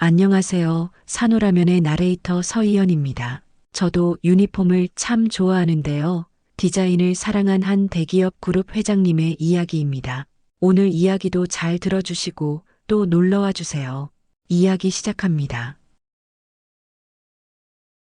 안녕하세요. 산호라면의 나레이터 서희연입니다. 저도 유니폼을 참 좋아하는데요. 디자인을 사랑한 한 대기업 그룹 회장님의 이야기입니다. 오늘 이야기도 잘 들어주시고 또 놀러와 주세요. 이야기 시작합니다.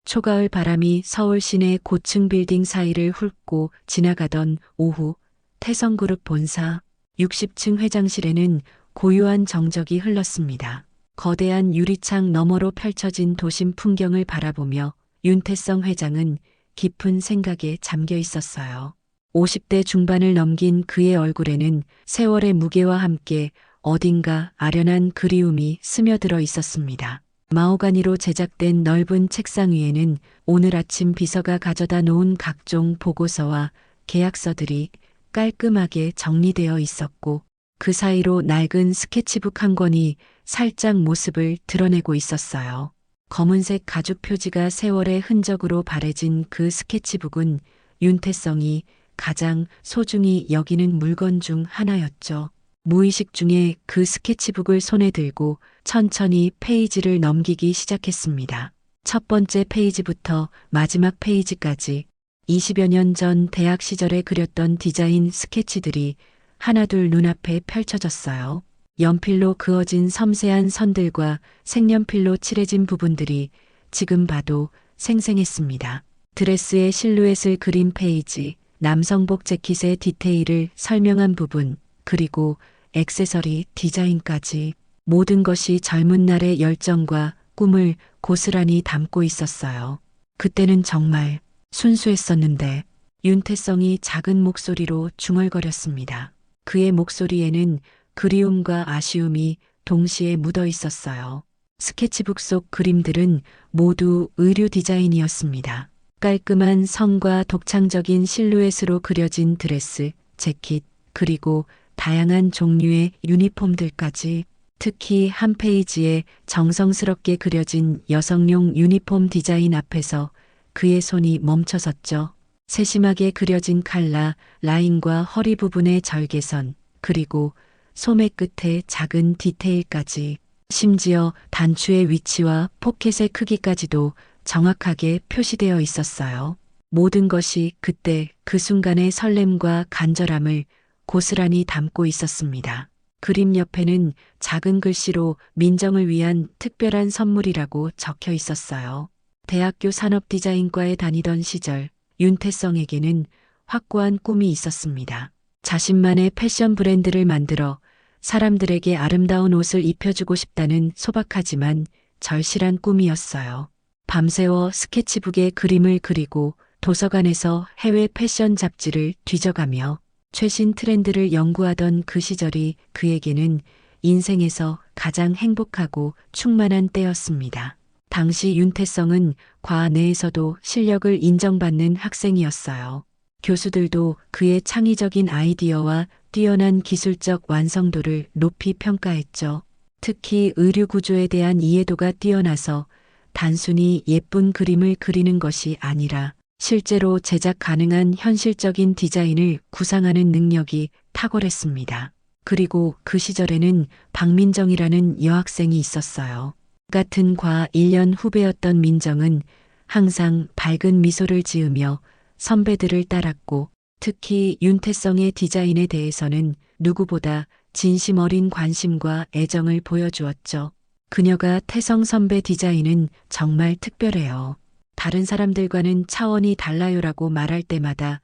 초가을 바람이 서울 시내 고층 빌딩 사이를 훑고 지나가던 오후, 태성그룹 본사 60층 회장실에는 고요한 정적이 흘렀습니다. 거대한 유리창 너머로 펼쳐진 도심 풍경을 바라보며 윤태성 회장은 깊은 생각에 잠겨 있었어요. 50대 중반을 넘긴 그의 얼굴에는 세월의 무게와 함께 어딘가 아련한 그리움이 스며들어 있었습니다. 마호가니로 제작된 넓은 책상 위에는 오늘 아침 비서가 가져다 놓은 각종 보고서와 계약서들이 깔끔하게 정리되어 있었고 그 사이로 낡은 스케치북 한 권이 살짝 모습을 드러내고 있었어요. 검은색 가죽 표지가 세월의 흔적으로 바래진 그 스케치북은 윤태성이 가장 소중히 여기는 물건 중 하나였죠. 무의식 중에 그 스케치북을 손에 들고 천천히 페이지를 넘기기 시작했습니다. 첫 번째 페이지부터 마지막 페이지까지 20여 년 전 대학 시절에 그렸던 디자인 스케치들이 하나둘 눈앞에 펼쳐졌어요. 연필로 그어진 섬세한 선들과 색연필로 칠해진 부분들이 지금 봐도 생생했습니다. 드레스의 실루엣을 그린 페이지, 남성복 재킷의 디테일을 설명한 부분, 그리고 액세서리 디자인까지 모든 것이 젊은 날의 열정과 꿈을 고스란히 담고 있었어요. 그때는 정말 순수했었는데 윤태성이 작은 목소리로 중얼거렸습니다. 그의 목소리에는 그리움과 아쉬움이 동시에 묻어 있었어요. 스케치북 속 그림들은 모두 의류 디자인이었습니다. 깔끔한 선과 독창적인 실루엣으로 그려진 드레스, 재킷, 그리고 다양한 종류의 유니폼들까지 특히 한 페이지에 정성스럽게 그려진 여성용 유니폼 디자인 앞에서 그의 손이 멈춰섰죠. 세심하게 그려진 칼라, 라인과 허리 부분의 절개선, 그리고 소매 끝의 작은 디테일까지, 심지어 단추의 위치와 포켓의 크기까지도 정확하게 표시되어 있었어요. 모든 것이 그때 그 순간의 설렘과 간절함을 고스란히 담고 있었습니다. 그림 옆에는 작은 글씨로 민정을 위한 특별한 선물이라고 적혀 있었어요. 대학교 산업디자인과에 다니던 시절 윤태성에게는 확고한 꿈이 있었습니다. 자신만의 패션 브랜드를 만들어 사람들에게 아름다운 옷을 입혀주고 싶다는 소박하지만 절실한 꿈이었어요. 밤새워 스케치북에 그림을 그리고 도서관에서 해외 패션 잡지를 뒤져가며 최신 트렌드를 연구하던 그 시절이 그에게는 인생에서 가장 행복하고 충만한 때였습니다. 당시 윤태성은 과 내에서도 실력을 인정받는 학생이었어요. 교수들도 그의 창의적인 아이디어와 뛰어난 기술적 완성도를 높이 평가했죠. 특히 의류 구조에 대한 이해도가 뛰어나서 단순히 예쁜 그림을 그리는 것이 아니라 실제로 제작 가능한 현실적인 디자인을 구상하는 능력이 탁월했습니다. 그리고 그 시절에는 박민정이라는 여학생이 있었어요. 같은 과 1년 후배였던 민정은 항상 밝은 미소를 지으며 선배들을 따랐고 특히 윤태성의 디자인에 대해서는 누구보다 진심 어린 관심과 애정을 보여주었죠. 그녀가 태성 선배 디자인은 정말 특별해요. 다른 사람들과는 차원이 달라요라고 말할 때마다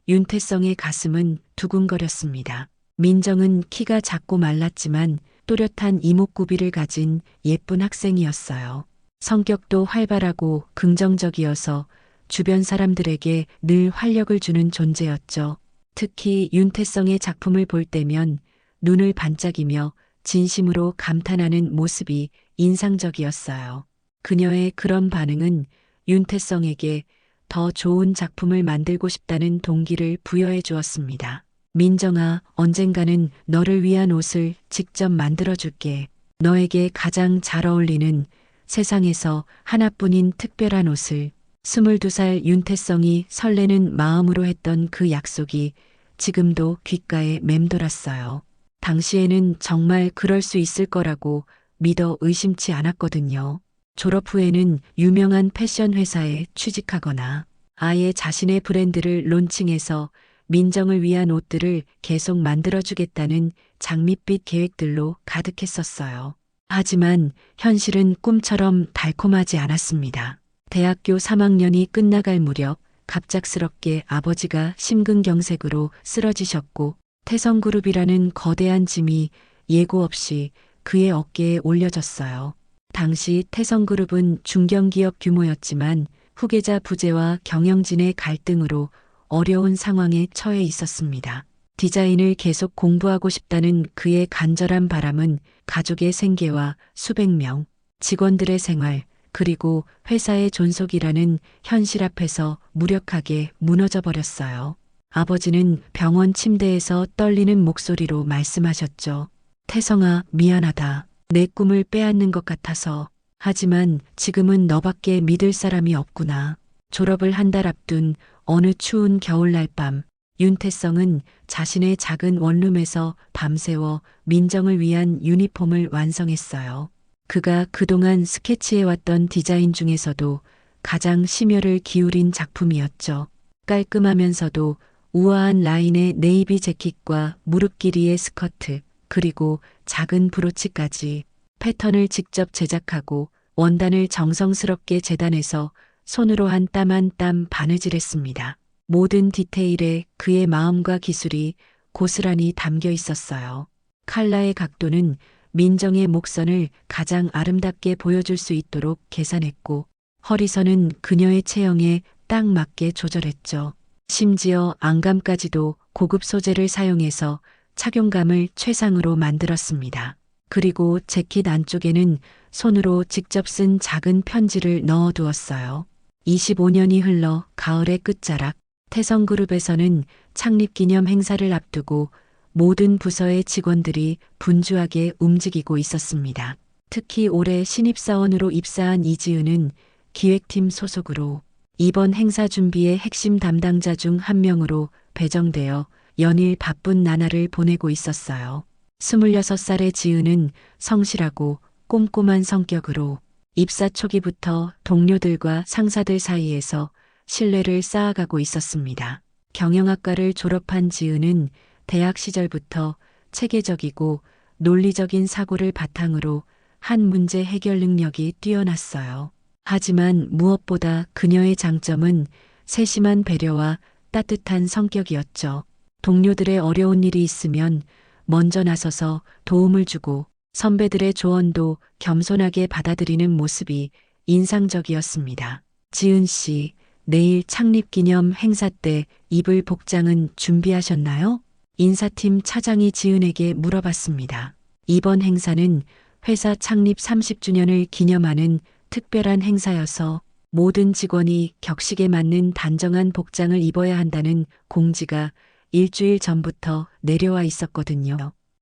윤태성의 가슴은 두근거렸습니다. 민정은 키가 작고 말랐지만 또렷한 이목구비를 가진 예쁜 학생이었어요. 성격도 활발하고 긍정적이어서 주변 사람들에게 늘 활력을 주는 존재였죠. 특히 윤태성의 작품을 볼 때면 눈을 반짝이며 진심으로 감탄하는 모습이 인상적이었어요. 그녀의 그런 반응은 윤태성에게 더 좋은 작품을 만들고 싶다는 동기를 부여해 주었습니다. 민정아, 언젠가는 너를 위한 옷을 직접 만들어줄게. 너에게 가장 잘 어울리는 세상에서 하나뿐인 특별한 옷을. 22살 윤태성이 설레는 마음으로 했던 그 약속이 지금도 귓가에 맴돌았어요. 당시에는 정말 그럴 수 있을 거라고 믿어 의심치 않았거든요. 졸업 후에는 유명한 패션 회사에 취직하거나 아예 자신의 브랜드를 론칭해서 민정을 위한 옷들을 계속 만들어주겠다는 장밋빛 계획들로 가득했었어요. 하지만 현실은 꿈처럼 달콤하지 않았습니다. 대학교 3학년이 끝나갈 무렵 갑작스럽게 아버지가 심근경색으로 쓰러지셨고 태성그룹이라는 거대한 짐이 예고 없이 그의 어깨에 올려졌어요. 당시 태성그룹은 중견기업 규모였지만 후계자 부재와 경영진의 갈등으로 어려운 상황에 처해 있었습니다. 디자인을 계속 공부하고 싶다는 그의 간절한 바람은 가족의 생계와 수백 명 직원들의 생활, 그리고 회사의 존속이라는 현실 앞에서 무력하게 무너져 버렸어요. 아버지는 병원 침대에서 떨리는 목소리로 말씀하셨죠. 태성아, 미안하다. 내 꿈을 빼앗는 것 같아서. 하지만 지금은 너밖에 믿을 사람이 없구나. 졸업을 한 달 앞둔 어느 추운 겨울날 밤, 윤태성은 자신의 작은 원룸에서 밤새워 민정을 위한 유니폼을 완성했어요. 그가 그동안 스케치해왔던 디자인 중에서도 가장 심혈을 기울인 작품이었죠. 깔끔하면서도 우아한 라인의 네이비 재킷과 무릎 길이의 스커트, 그리고 작은 브로치까지 패턴을 직접 제작하고 원단을 정성스럽게 재단해서 손으로 한 땀 한 땀 바느질했습니다. 모든 디테일에 그의 마음과 기술이 고스란히 담겨 있었어요. 칼라의 각도는 민정의 목선을 가장 아름답게 보여줄 수 있도록 계산했고, 허리선은 그녀의 체형에 딱 맞게 조절했죠. 심지어 안감까지도 고급 소재를 사용해서 착용감을 최상으로 만들었습니다. 그리고 재킷 안쪽에는 손으로 직접 쓴 작은 편지를 넣어두었어요. 25년이 흘러 가을의 끝자락, 태성그룹에서는 창립기념 행사를 앞두고 모든 부서의 직원들이 분주하게 움직이고 있었습니다. 특히 올해 신입사원으로 입사한 이지은은 기획팀 소속으로 이번 행사 준비의 핵심 담당자 중 한 명으로 배정되어 연일 바쁜 나날을 보내고 있었어요. 26살의 지은은 성실하고 꼼꼼한 성격으로 입사 초기부터 동료들과 상사들 사이에서 신뢰를 쌓아가고 있었습니다. 경영학과를 졸업한 지은은 대학 시절부터 체계적이고 논리적인 사고를 바탕으로 한 문제 해결 능력이 뛰어났어요. 하지만 무엇보다 그녀의 장점은 세심한 배려와 따뜻한 성격이었죠. 동료들의 어려운 일이 있으면 먼저 나서서 도움을 주고 선배들의 조언도 겸손하게 받아들이는 모습이 인상적이었습니다. 지은 씨, 내일 창립기념 행사 때 입을 복장은 준비하셨나요? 인사팀 차장이 지은에게 물어봤습니다. 이번 행사는 회사 창립 30주년을 기념하는 특별한 행사여서 모든 직원이 격식에 맞는 단정한 복장을 입어야 한다는 공지가 일주일 전부터 내려와 있었거든요.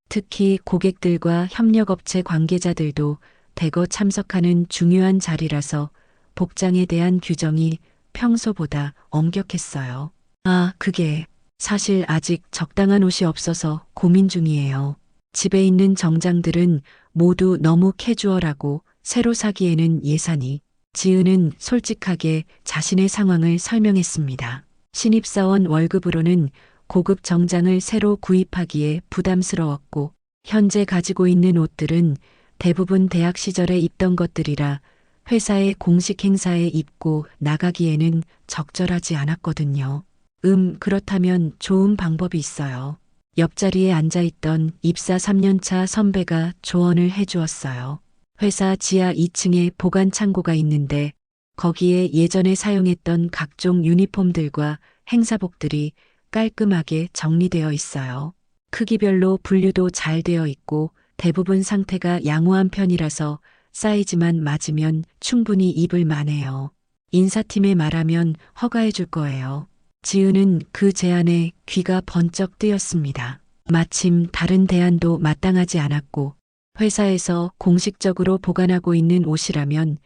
특히 고객들과 협력업체 관계자들도 대거 참석하는 중요한 자리라서 복장에 대한 규정이 평소보다 엄격했어요. 그게 사실 아직 적당한 옷이 없어서 고민 중이에요. 집에 있는 정장들은 모두 너무 캐주얼하고 새로 사기에는 예산이. 지은은 솔직하게 자신의 상황을 설명했습니다. 신입사원 월급으로는 고급 정장을 새로 구입하기에 부담스러웠고 현재 가지고 있는 옷들은 대부분 대학 시절에 입던 것들이라 회사의 공식 행사에 입고 나가기에는 적절하지 않았거든요. 그렇다면 좋은 방법이 있어요. 옆자리에 앉아있던 입사 3년차 선배가 조언을 해주었어요. 회사 지하 2층에 보관 창고가 있는데 거기에 예전에 사용했던 각종 유니폼들과 행사복들이 깔끔하게 정리되어 있어요. 크기별로 분류도 잘 되어 있고 대부분 상태가 양호한 편이라서 사이즈만 맞으면 충분히 입을 만해요. 인사팀에 말하면 허가해 줄 거예요. 지은은 그 제안에 귀가 번쩍 뜨였습니다. 마침 다른 대안도 마땅하지 않았고 회사에서 공식적으로 보관하고 있는 옷이라면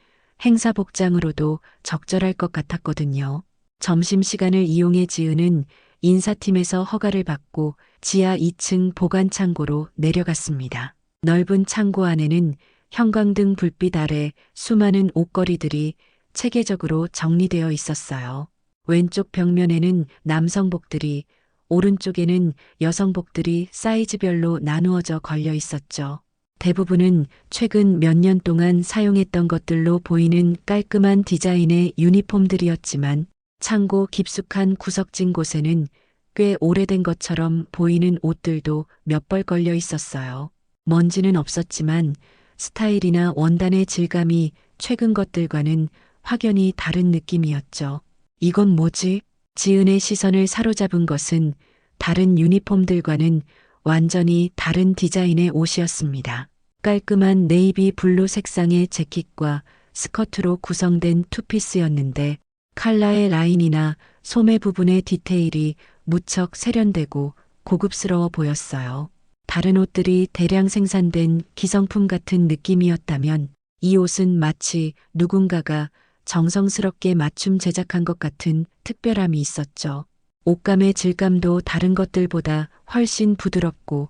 행사 복장으로도 적절할 것 같았거든요. 점심시간을 이용해 지은은 인사팀에서 허가를 받고 지하 2층 보관 창고로 내려갔습니다. 넓은 창고 안에는 형광등 불빛 아래 수많은 옷걸이들이 체계적으로 정리되어 있었어요. 왼쪽 벽면에는 남성복들이, 오른쪽에는 여성복들이 사이즈별로 나누어져 걸려 있었죠. 대부분은 최근 몇 년 동안 사용했던 것들로 보이는 깔끔한 디자인의 유니폼들이었지만 창고 깊숙한 구석진 곳에는 꽤 오래된 것처럼 보이는 옷들도 몇 벌 걸려 있었어요. 먼지는 없었지만 스타일이나 원단의 질감이 최근 것들과는 확연히 다른 느낌이었죠. 이건 뭐지? 지은의 시선을 사로잡은 것은 다른 유니폼들과는 완전히 다른 디자인의 옷이었습니다. 깔끔한 네이비 블루 색상의 재킷과 스커트로 구성된 투피스였는데 칼라의 라인이나 소매 부분의 디테일이 무척 세련되고 고급스러워 보였어요. 다른 옷들이 대량 생산된 기성품 같은 느낌이었다면 이 옷은 마치 누군가가 정성스럽게 맞춤 제작한 것 같은 특별함이 있었죠. 옷감의 질감도 다른 것들보다 훨씬 부드럽고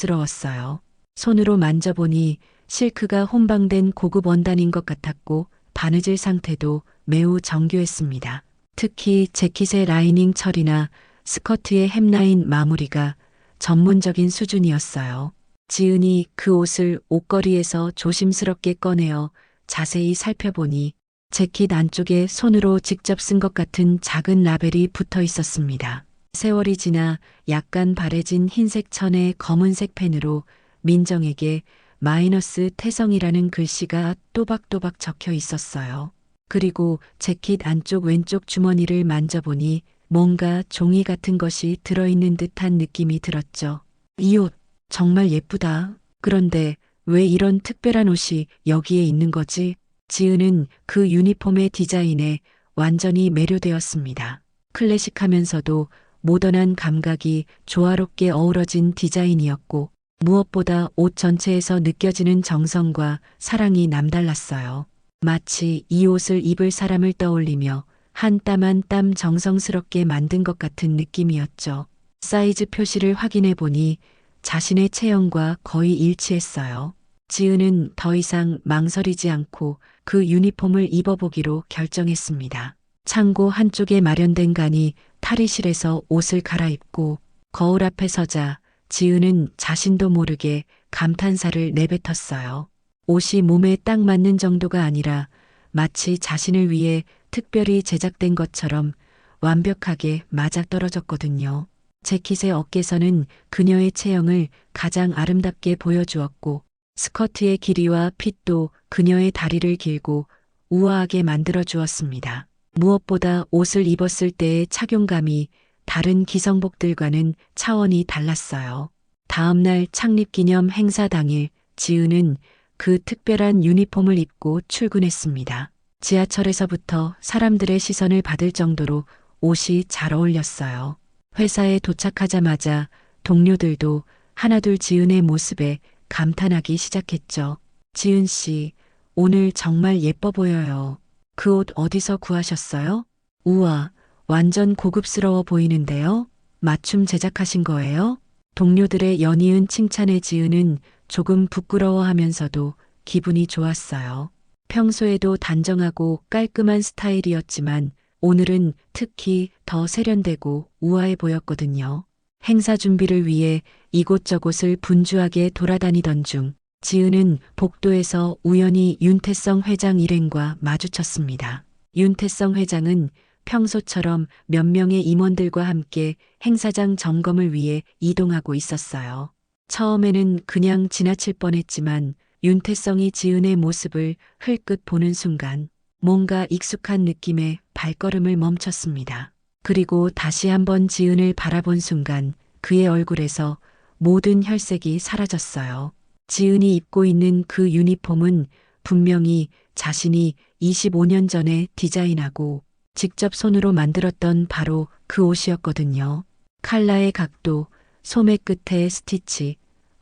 고급스러웠어요. 손으로 만져보니 실크가 혼방된 고급 원단인 것 같았고 바느질 상태도 매우 정교했습니다. 특히 재킷의 라이닝 처리나 스커트의 햄라인 마무리가 전문적인 수준이었어요. 지은이 그 옷을 옷걸이에서 조심스럽게 꺼내어 자세히 살펴보니 재킷 안쪽에 손으로 직접 쓴 것 같은 작은 라벨이 붙어 있었습니다. 세월이 지나 약간 바래진 흰색 천에 검은색 펜으로 민정에게 마이너스 태성이라는 글씨가 또박또박 적혀 있었어요. 그리고 재킷 안쪽 왼쪽 주머니를 만져보니 뭔가 종이 같은 것이 들어있는 듯한 느낌이 들었죠. 이 옷 정말 예쁘다. 그런데 왜 이런 특별한 옷이 여기에 있는 거지? 지은은 그 유니폼의 디자인에 완전히 매료되었습니다. 클래식하면서도 모던한 감각이 조화롭게 어우러진 디자인이었고 무엇보다 옷 전체에서 느껴지는 정성과 사랑이 남달랐어요. 마치 이 옷을 입을 사람을 떠올리며 한 땀 한 땀 정성스럽게 만든 것 같은 느낌이었죠. 사이즈 표시를 확인해 보니 자신의 체형과 거의 일치했어요. 지은은 더 이상 망설이지 않고 그 유니폼을 입어보기로 결정했습니다. 창고 한쪽에 마련된 간이 탈의실에서 옷을 갈아입고 거울 앞에 서자 지은은 자신도 모르게 감탄사를 내뱉었어요. 옷이 몸에 딱 맞는 정도가 아니라 마치 자신을 위해 특별히 제작된 것처럼 완벽하게 맞아떨어졌거든요. 재킷의 어깨선은 그녀의 체형을 가장 아름답게 보여주었고 스커트의 길이와 핏도 그녀의 다리를 길고 우아하게 만들어 주었습니다. 무엇보다 옷을 입었을 때의 착용감이 다른 기성복들과는 차원이 달랐어요. 다음날 창립기념 행사 당일 지은은 그 특별한 유니폼을 입고 출근했습니다. 지하철에서부터 사람들의 시선을 받을 정도로 옷이 잘 어울렸어요. 회사에 도착하자마자 동료들도 하나둘 지은의 모습에 감탄하기 시작했죠. 지은 씨, 오늘 정말 예뻐 보여요. 그 옷 어디서 구하셨어요? 우와, 완전 고급스러워 보이는데요? 맞춤 제작하신 거예요? 동료들의 연이은 칭찬에 지은은 조금 부끄러워하면서도 기분이 좋았어요. 평소에도 단정하고 깔끔한 스타일이었지만 오늘은 특히 더 세련되고 우아해 보였거든요. 행사 준비를 위해 이곳저곳을 분주하게 돌아다니던 중 지은은 복도에서 우연히 윤태성 회장 일행과 마주쳤습니다. 윤태성 회장은 평소처럼 몇 명의 임원들과 함께 행사장 점검을 위해 이동하고 있었어요. 처음에는 그냥 지나칠 뻔했지만 윤태성이 지은의 모습을 흘끗 보는 순간 뭔가 익숙한 느낌에 발걸음을 멈췄습니다. 그리고 다시 한번 지은을 바라본 순간 그의 얼굴에서 모든 혈색이 사라졌어요. 지은이 입고 있는 그 유니폼은 분명히 자신이 25년 전에 디자인하고 직접 손으로 만들었던 바로 그 옷이었거든요. 칼라의 각도, 소매 끝의 스티치,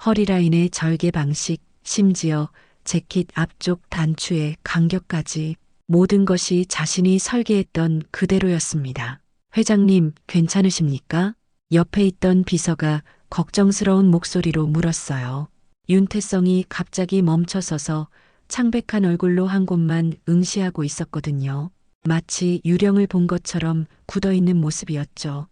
허리 라인의 절개 방식, 심지어 재킷 앞쪽 단추의 간격까지 모든 것이 자신이 설계했던 그대로였습니다. 회장님, 괜찮으십니까? 옆에 있던 비서가 걱정스러운 목소리로 물었어요. 윤태성이 갑자기 멈춰서서 창백한 얼굴로 한 곳만 응시하고 있었거든요. 마치 유령을 본 것처럼 굳어있는 모습이었죠.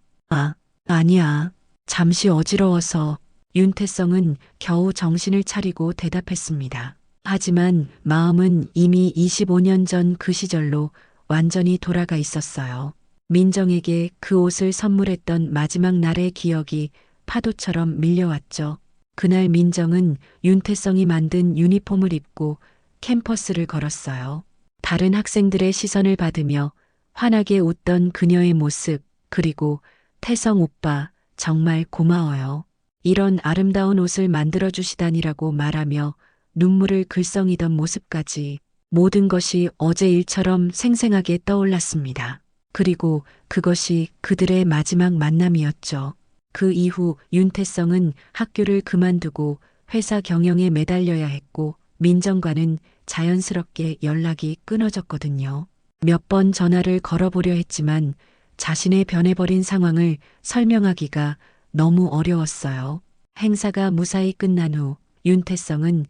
아니야. 잠시 어지러워서 윤태성은 겨우 정신을 차리고 대답했습니다. 하지만 마음은 이미 25년 전 그 시절로 완전히 돌아가 있었어요. 민정에게 그 옷을 선물했던 마지막 날의 기억이 파도처럼 밀려왔죠. 그날 민정은 윤태성이 만든 유니폼을 입고 캠퍼스를 걸었어요. 다른 학생들의 시선을 받으며 환하게 웃던 그녀의 모습, 그리고 태성 오빠, 정말 고마워요. 이런 아름다운 옷을 만들어주시다니라고 말하며 눈물을 글썽이던 모습까지 모든 것이 어제 일처럼 생생하게 떠올랐습니다. 그리고 그것이 그들의 마지막 만남이었죠. 그 이후 윤태성은 학교를 그만두고 회사 경영에 매달려야 했고 민정과는 자연스럽게 연락이 끊어졌거든요. 몇 번 전화를 걸어보려 했지만 자신의 변해버린 상황을 설명하기가 너무 어려웠어요. 행사가 무사히 끝난 후 윤태성은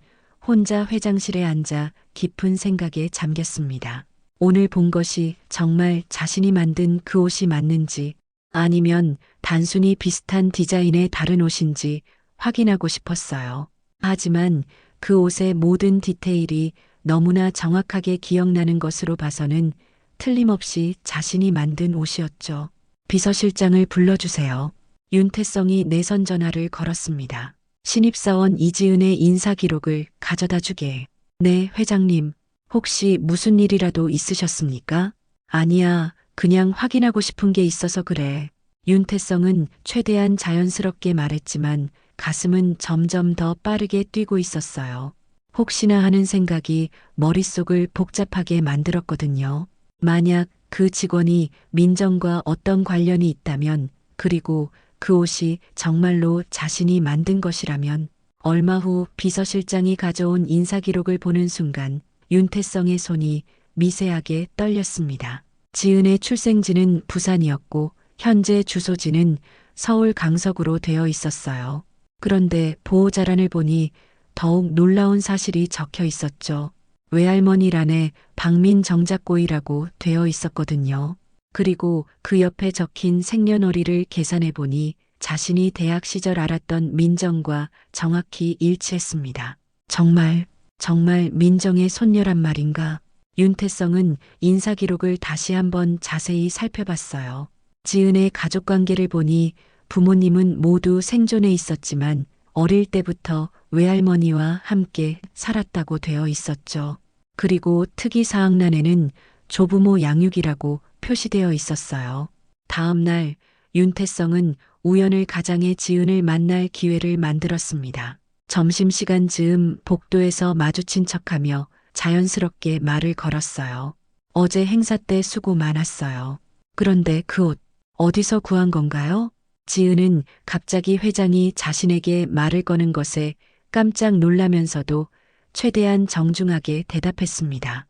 혼자 회장실에 앉아 깊은 생각에 잠겼습니다. 오늘 본 것이 정말 자신이 만든 그 옷이 맞는지 아니면 단순히 비슷한 디자인의 다른 옷인지 확인하고 싶었어요. 하지만 그 옷의 모든 디테일이 너무나 정확하게 기억나는 것으로 봐서는 틀림없이 자신이 만든 옷이었죠. 비서실장을 불러주세요. 윤태성이 내선 전화를 걸었습니다. 신입사원 이지은의 인사기록을 가져다 주게. 네, 회장님. 혹시 무슨 일이라도 있으셨습니까? 아니야, 그냥 확인하고 싶은 게 있어서 그래. 윤태성은 최대한 자연스럽게 말했지만 가슴은 점점 더 빠르게 뛰고 있었어요. 혹시나 하는 생각이 머릿속을 복잡하게 만들었거든요. 만약 그 직원이 민정과 어떤 관련이 있다면, 그리고 그 옷이 정말로 자신이 만든 것이라면, 얼마 후 비서실장이 가져온 인사기록을 보는 순간 윤태성의 손이 미세하게 떨렸습니다. 지은의 출생지는 부산이었고 현재 주소지는 서울 강서구로 되어 있었어요. 그런데 보호자란을 보니 더욱 놀라운 사실이 적혀 있었죠. 외할머니란에 박민정작고이라고 되어 있었거든요. 그리고 그 옆에 적힌 생년월일을 계산해 보니 자신이 대학 시절 알았던 민정과 정확히 일치했습니다. 정말 민정의 손녀란 말인가? 윤태성은 인사기록을 다시 한번 자세히 살펴봤어요. 지은의 가족관계를 보니 부모님은 모두 생존해 있었지만 어릴 때부터 외할머니와 함께 살았다고 되어 있었죠. 그리고 특이사항란에는 조부모 양육이라고 표시되어 있었어요. 다음 날 윤태성은 우연을 가장해 지은을 만날 기회를 만들었습니다. 점심시간 즈음 복도에서 마주친 척하며 자연스럽게 말을 걸었어요. 어제 행사 때 수고 많았어요. 그런데 그 옷 어디서 구한 건가요? 지은은 갑자기 회장이 자신에게 말을 거는 것에 깜짝 놀라면서도 최대한 정중하게 대답했습니다.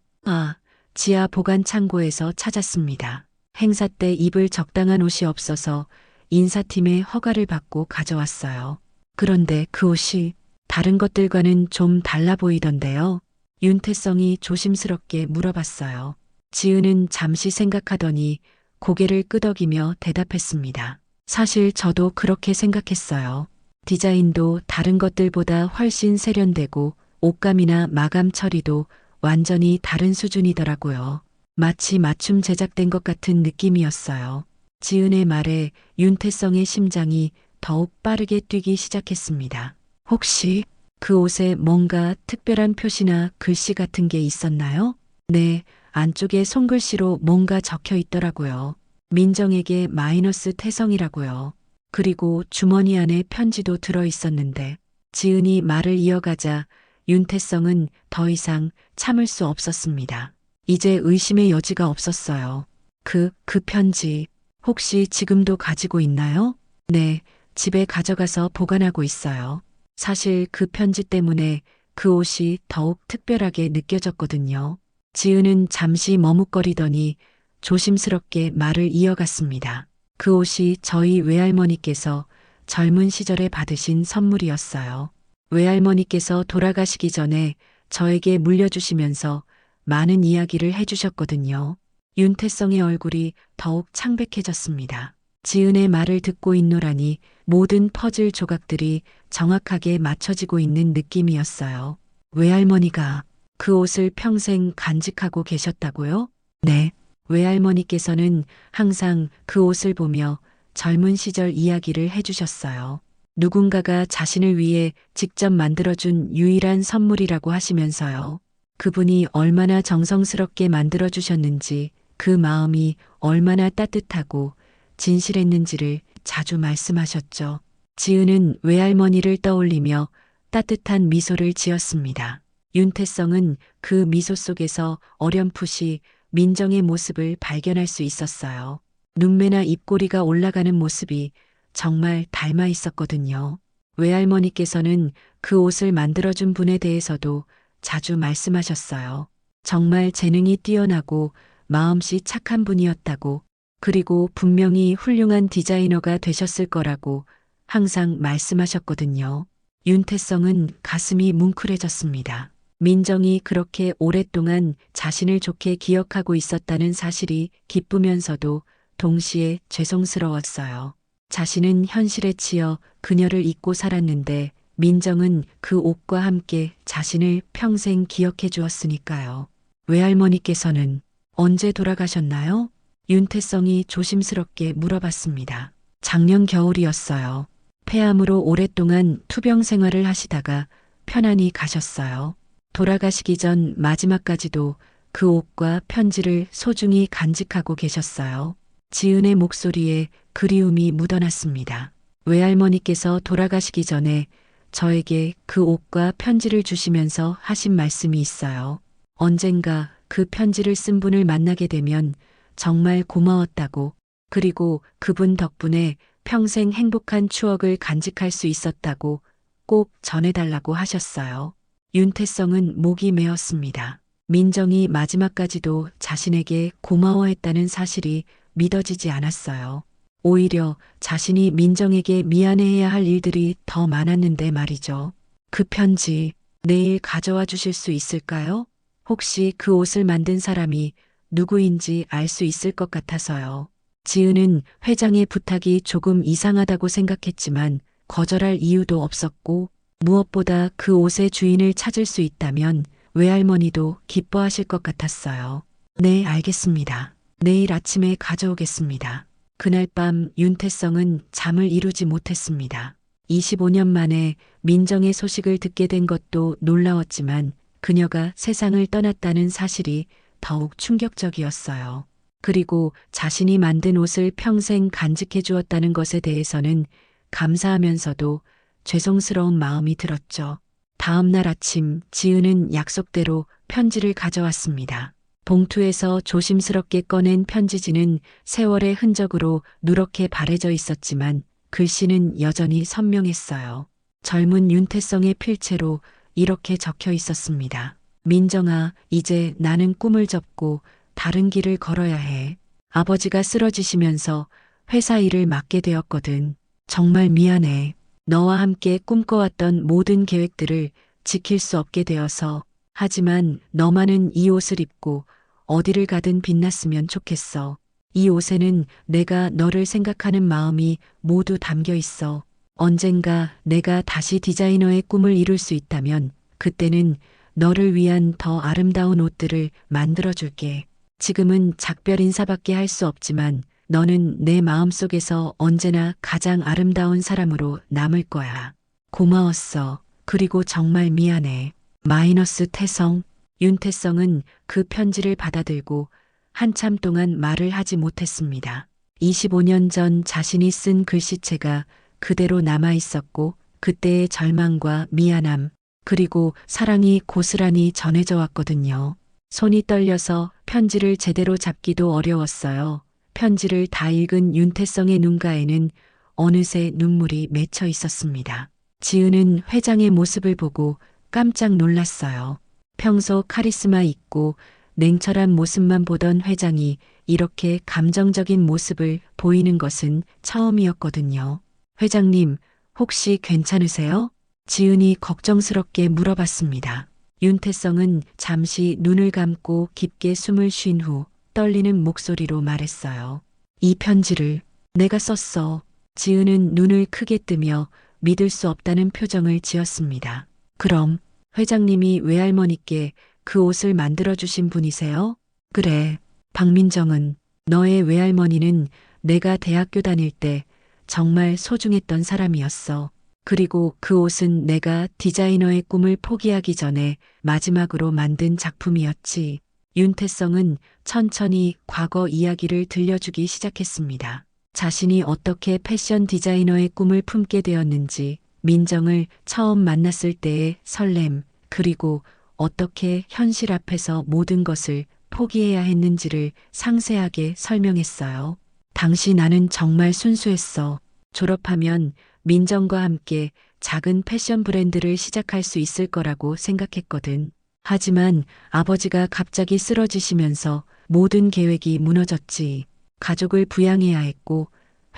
지하 보관 창고에서 찾았습니다. 행사 때 입을 적당한 옷이 없어서 인사팀의 허가를 받고 가져왔어요. 그런데 그 옷이 다른 것들과는 좀 달라 보이던데요. 윤태성이 조심스럽게 물어봤어요. 지은은 잠시 생각하더니 고개를 끄덕이며 대답했습니다. 사실 저도 그렇게 생각했어요. 디자인도 다른 것들보다 훨씬 세련되고 옷감이나 마감 처리도 완전히 다른 수준이더라고요. 마치 맞춤 제작된 것 같은 느낌이었어요. 지은의 말에 윤태성의 심장이 더욱 빠르게 뛰기 시작했습니다. 혹시 그 옷에 뭔가 특별한 표시나 글씨 같은 게 있었나요? 네, 안쪽에 손글씨로 뭔가 적혀 있더라고요. 민정에게 마이너스 태성이라고요. 그리고 주머니 안에 편지도 들어 있었는데 지은이 말을 이어가자 윤태성은 더 이상 참을 수 없었습니다. 이제 의심의 여지가 없었어요. 그 편지 혹시 지금도 가지고 있나요? 네, 집에 가져가서 보관하고 있어요. 사실 그 편지 때문에 그 옷이 더욱 특별하게 느껴졌거든요. 지은은 잠시 머뭇거리더니 조심스럽게 말을 이어갔습니다. 그 옷이 저희 외할머니께서 젊은 시절에 받으신 선물이었어요. 외할머니께서 돌아가시기 전에 저에게 물려주시면서 많은 이야기를 해주셨거든요. 윤태성의 얼굴이 더욱 창백해졌습니다. 지은의 말을 듣고 있노라니 모든 퍼즐 조각들이 정확하게 맞춰지고 있는 느낌이었어요. 외할머니가 그 옷을 평생 간직하고 계셨다고요? 네. 외할머니께서는 항상 그 옷을 보며 젊은 시절 이야기를 해주셨어요. 누군가가 자신을 위해 직접 만들어준 유일한 선물이라고 하시면서요. 그분이 얼마나 정성스럽게 만들어주셨는지 그 마음이 얼마나 따뜻하고 진실했는지를 자주 말씀하셨죠. 지은은 외할머니를 떠올리며 따뜻한 미소를 지었습니다. 윤태성은 그 미소 속에서 어렴풋이 민정의 모습을 발견할 수 있었어요. 눈매나 입꼬리가 올라가는 모습이 정말 닮아 있었거든요. 외할머니께서는 그 옷을 만들어준 분에 대해서도 자주 말씀하셨어요. 정말 재능이 뛰어나고 마음씨 착한 분이었다고, 그리고 분명히 훌륭한 디자이너가 되셨을 거라고 항상 말씀하셨거든요. 윤태성은 가슴이 뭉클해졌습니다. 민정이 그렇게 오랫동안 자신을 좋게 기억하고 있었다는 사실이 기쁘면서도 동시에 죄송스러웠어요. 자신은 현실에 치여 그녀를 잊고 살았는데 민정은 그 옷과 함께 자신을 평생 기억해 주었으니까요. 외할머니께서는 언제 돌아가셨나요? 윤태성이 조심스럽게 물어봤습니다. 작년 겨울이었어요. 폐암으로 오랫동안 투병 생활을 하시다가 편안히 가셨어요. 돌아가시기 전 마지막까지도 그 옷과 편지를 소중히 간직하고 계셨어요. 지은의 목소리에 그리움이 묻어났습니다. 외할머니께서 돌아가시기 전에 저에게 그 옷과 편지를 주시면서 하신 말씀이 있어요. 언젠가 그 편지를 쓴 분을 만나게 되면 정말 고마웠다고, 그리고 그분 덕분에 평생 행복한 추억을 간직할 수 있었다고 꼭 전해달라고 하셨어요. 윤태성은 목이 메었습니다. 민정이 마지막까지도 자신에게 고마워했다는 사실이 믿어지지 않았어요. 오히려 자신이 민정에게 미안해해야 할 일들이 더 많았는데 말이죠. 그 편지 내일 가져와 주실 수 있을까요? 혹시 그 옷을 만든 사람이 누구인지 알 수 있을 것 같아서요. 지은은 회장의 부탁이 조금 이상하다고 생각했지만 거절할 이유도 없었고, 무엇보다 그 옷의 주인을 찾을 수 있다면 외할머니도 기뻐하실 것 같았어요. 네, 알겠습니다. 내일 아침에 가져오겠습니다. 그날 밤 윤태성은 잠을 이루지 못했습니다. 25년 만에 민정의 소식을 듣게 된 것도 놀라웠지만 그녀가 세상을 떠났다는 사실이 더욱 충격적이었어요. 그리고 자신이 만든 옷을 평생 간직해 주었다는 것에 대해서는 감사하면서도 죄송스러운 마음이 들었죠. 다음 날 아침 지은은 약속대로 편지를 가져왔습니다. 봉투에서 조심스럽게 꺼낸 편지지는 세월의 흔적으로 누렇게 바래져 있었지만 글씨는 여전히 선명했어요. 젊은 윤태성의 필체로 이렇게 적혀 있었습니다. 민정아, 이제 나는 꿈을 접고 다른 길을 걸어야 해. 아버지가 쓰러지시면서 회사 일을 맡게 되었거든. 정말 미안해. 너와 함께 꿈꿔왔던 모든 계획들을 지킬 수 없게 되어서. 하지만 너만은 이 옷을 입고 어디를 가든 빛났으면 좋겠어. 이 옷에는 내가 너를 생각하는 마음이 모두 담겨 있어. 언젠가 내가 다시 디자이너의 꿈을 이룰 수 있다면 그때는 너를 위한 더 아름다운 옷들을 만들어줄게. 지금은 작별 인사밖에 할 수 없지만 너는 내 마음속에서 언제나 가장 아름다운 사람으로 남을 거야. 고마웠어. 그리고 정말 미안해. 마이너스 태성. 윤태성은 그 편지를 받아들고 한참 동안 말을 하지 못했습니다. 25년 전 자신이 쓴 글씨체가 그대로 남아 있었고 그때의 절망과 미안함, 그리고 사랑이 고스란히 전해져 왔거든요. 손이 떨려서 편지를 제대로 잡기도 어려웠어요. 편지를 다 읽은 윤태성의 눈가에는 어느새 눈물이 맺혀 있었습니다. 지은은 회장의 모습을 보고 깜짝 놀랐어요. 평소 카리스마 있고 냉철한 모습만 보던 회장이 이렇게 감정적인 모습을 보이는 것은 처음이었거든요. 회장님, 혹시 괜찮으세요? 지은이 걱정스럽게 물어봤습니다. 윤태성은 잠시 눈을 감고 깊게 숨을 쉰 후 떨리는 목소리로 말했어요. 이 편지를 내가 썼어. 지은은 눈을 크게 뜨며 믿을 수 없다는 표정을 지었습니다. 그럼 회장님이 외할머니께 그 옷을 만들어주신 분이세요? 그래. 박민정은 너의 외할머니는 내가 대학교 다닐 때 정말 소중했던 사람이었어. 그리고 그 옷은 내가 디자이너의 꿈을 포기하기 전에 마지막으로 만든 작품이었지. 윤태성은 천천히 과거 이야기를 들려주기 시작했습니다. 자신이 어떻게 패션 디자이너의 꿈을 품게 되었는지, 민정을 처음 만났을 때의 설렘, 그리고 어떻게 현실 앞에서 모든 것을 포기해야 했는지를 상세하게 설명했어요. 당시 나는 정말 순수했어. 졸업하면 민정과 함께 작은 패션 브랜드를 시작할 수 있을 거라고 생각했거든. 하지만 아버지가 갑자기 쓰러지시면서 모든 계획이 무너졌지. 가족을 부양해야 했고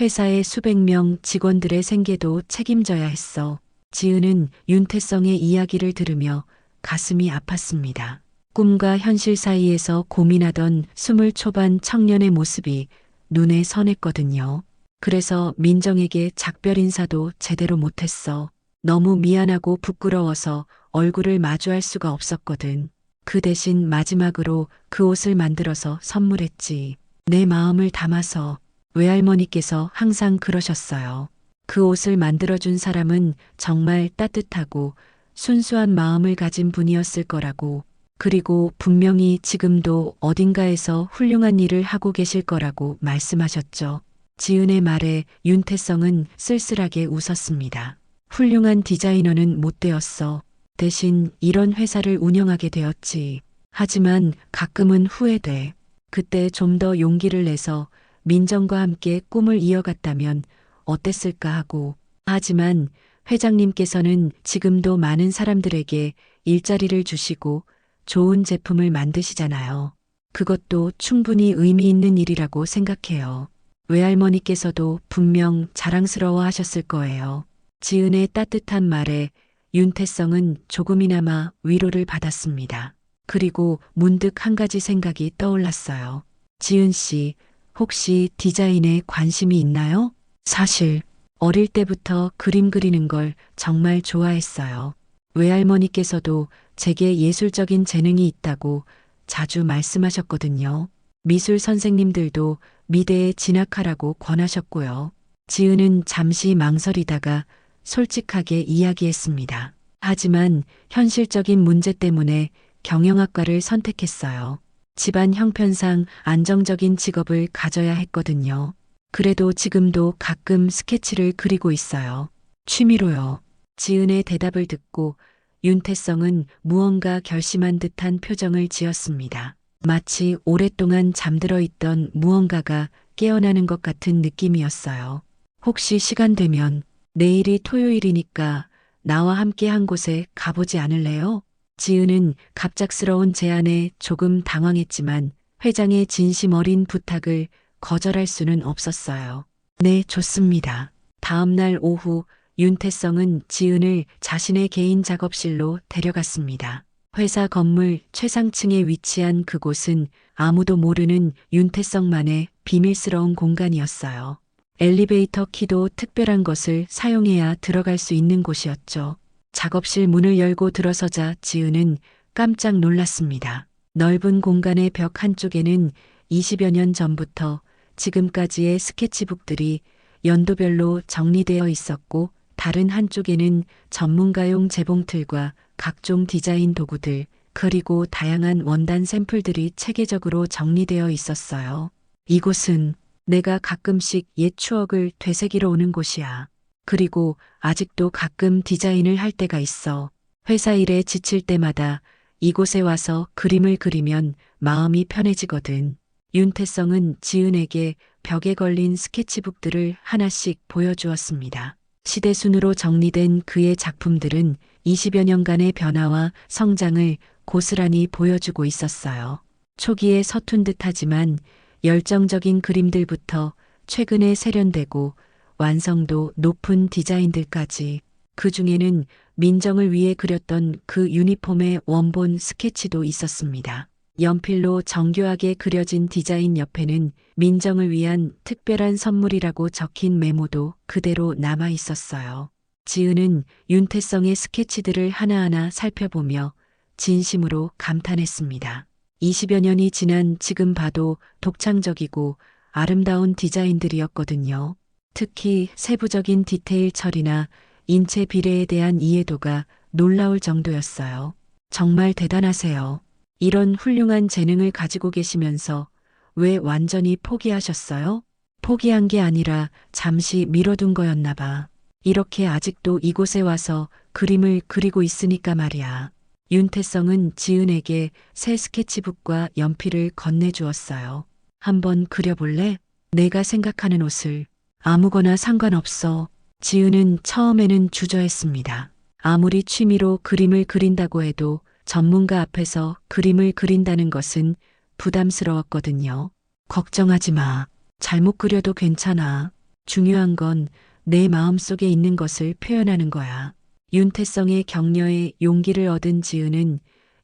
회사의 수백 명 직원들의 생계도 책임져야 했어. 지은은 윤태성의 이야기를 들으며 가슴이 아팠습니다. 꿈과 현실 사이에서 고민하던 20 초반 청년의 모습이 눈에 선했거든요. 그래서 민정에게 작별 인사도 제대로 못했어. 너무 미안하고 부끄러워서 얼굴을 마주할 수가 없었거든. 그 대신 마지막으로 그 옷을 만들어서 선물했지. 내 마음을 담아서. 외할머니께서 항상 그러셨어요. 그 옷을 만들어준 사람은 정말 따뜻하고 순수한 마음을 가진 분이었을 거라고. 그리고 분명히 지금도 어딘가에서 훌륭한 일을 하고 계실 거라고 말씀하셨죠. 지은의 말에 윤태성은 쓸쓸하게 웃었습니다. 훌륭한 디자이너는 못 되었어. 대신 이런 회사를 운영하게 되었지. 하지만 가끔은 후회돼. 그때 좀 더 용기를 내서 민정과 함께 꿈을 이어갔다면 어땠을까 하고. 하지만 회장님께서는 지금도 많은 사람들에게 일자리를 주시고 좋은 제품을 만드시잖아요. 그것도 충분히 의미 있는 일이라고 생각해요. 외할머니께서도 분명 자랑스러워 하셨을 거예요. 지은의 따뜻한 말에 윤태성은 조금이나마 위로를 받았습니다. 그리고 문득 한 가지 생각이 떠올랐어요. 지은 씨, 혹시 디자인에 관심이 있나요? 사실 어릴 때부터 그림 그리는 걸 정말 좋아했어요. 외할머니께서도 제게 예술적인 재능이 있다고 자주 말씀하셨거든요. 미술 선생님들도 미대에 진학하라고 권하셨고요. 지은은 잠시 망설이다가 솔직하게 이야기했습니다. 하지만 현실적인 문제 때문에 경영학과를 선택했어요. 집안 형편상 안정적인 직업을 가져야 했거든요. 그래도 지금도 가끔 스케치를 그리고 있어요. 취미로요. 지은의 대답을 듣고 윤태성은 무언가 결심한 듯한 표정을 지었습니다. 마치 오랫동안 잠들어 있던 무언가가 깨어나는 것 같은 느낌이었어요. 혹시 시간 되면 내일이 토요일이니까 나와 함께 한 곳에 가보지 않을래요? 지은은 갑작스러운 제안에 조금 당황했지만 회장의 진심 어린 부탁을 거절할 수는 없었어요. 네, 좋습니다. 다음 날 오후 윤태성은 지은을 자신의 개인 작업실로 데려갔습니다. 회사 건물 최상층에 위치한 그곳은 아무도 모르는 윤태성만의 비밀스러운 공간이었어요. 엘리베이터 키도 특별한 것을 사용해야 들어갈 수 있는 곳이었죠. 작업실 문을 열고 들어서자 지은은 깜짝 놀랐습니다. 넓은 공간의 벽 한쪽에는 20여 년 전부터 지금까지의 스케치북들이 연도별로 정리되어 있었고 다른 한쪽에는 전문가용 재봉틀과 각종 디자인 도구들, 그리고 다양한 원단 샘플들이 체계적으로 정리되어 있었어요. 이곳은 내가 가끔씩 옛 추억을 되새기러 오는 곳이야. 그리고 아직도 가끔 디자인을 할 때가 있어. 회사 일에 지칠 때마다 이곳에 와서 그림을 그리면 마음이 편해지거든. 윤태성은 지은에게 벽에 걸린 스케치북들을 하나씩 보여주었습니다. 시대순으로 정리된 그의 작품들은 20여 년간의 변화와 성장을 고스란히 보여주고 있었어요. 초기에 서툰 듯하지만 열정적인 그림들부터 최근에 세련되고 완성도 높은 디자인들까지, 그 중에는 민정을 위해 그렸던 그 유니폼의 원본 스케치도 있었습니다. 연필로 정교하게 그려진 디자인 옆에는 민정을 위한 특별한 선물이라고 적힌 메모도 그대로 남아 있었어요. 지은은 윤태성의 스케치들을 하나하나 살펴보며 진심으로 감탄했습니다. 20여 년이 지난 지금 봐도 독창적이고 아름다운 디자인들이었거든요. 특히 세부적인 디테일 처리나 인체 비례에 대한 이해도가 놀라울 정도였어요. 정말 대단하세요. 이런 훌륭한 재능을 가지고 계시면서 왜 완전히 포기하셨어요? 포기한 게 아니라 잠시 미뤄둔 거였나 봐. 이렇게 아직도 이곳에 와서 그림을 그리고 있으니까 말이야. 윤태성은 지은에게 새 스케치북과 연필을 건네주었어요. 한번 그려볼래? 내가 생각하는 옷을. 아무거나 상관없어. 지은은 처음에는 주저했습니다. 아무리 취미로 그림을 그린다고 해도 전문가 앞에서 그림을 그린다는 것은 부담스러웠거든요. 걱정하지 마. 잘못 그려도 괜찮아. 중요한 건 내 마음속에 있는 것을 표현하는 거야. 윤태성의 격려에 용기를 얻은 지은은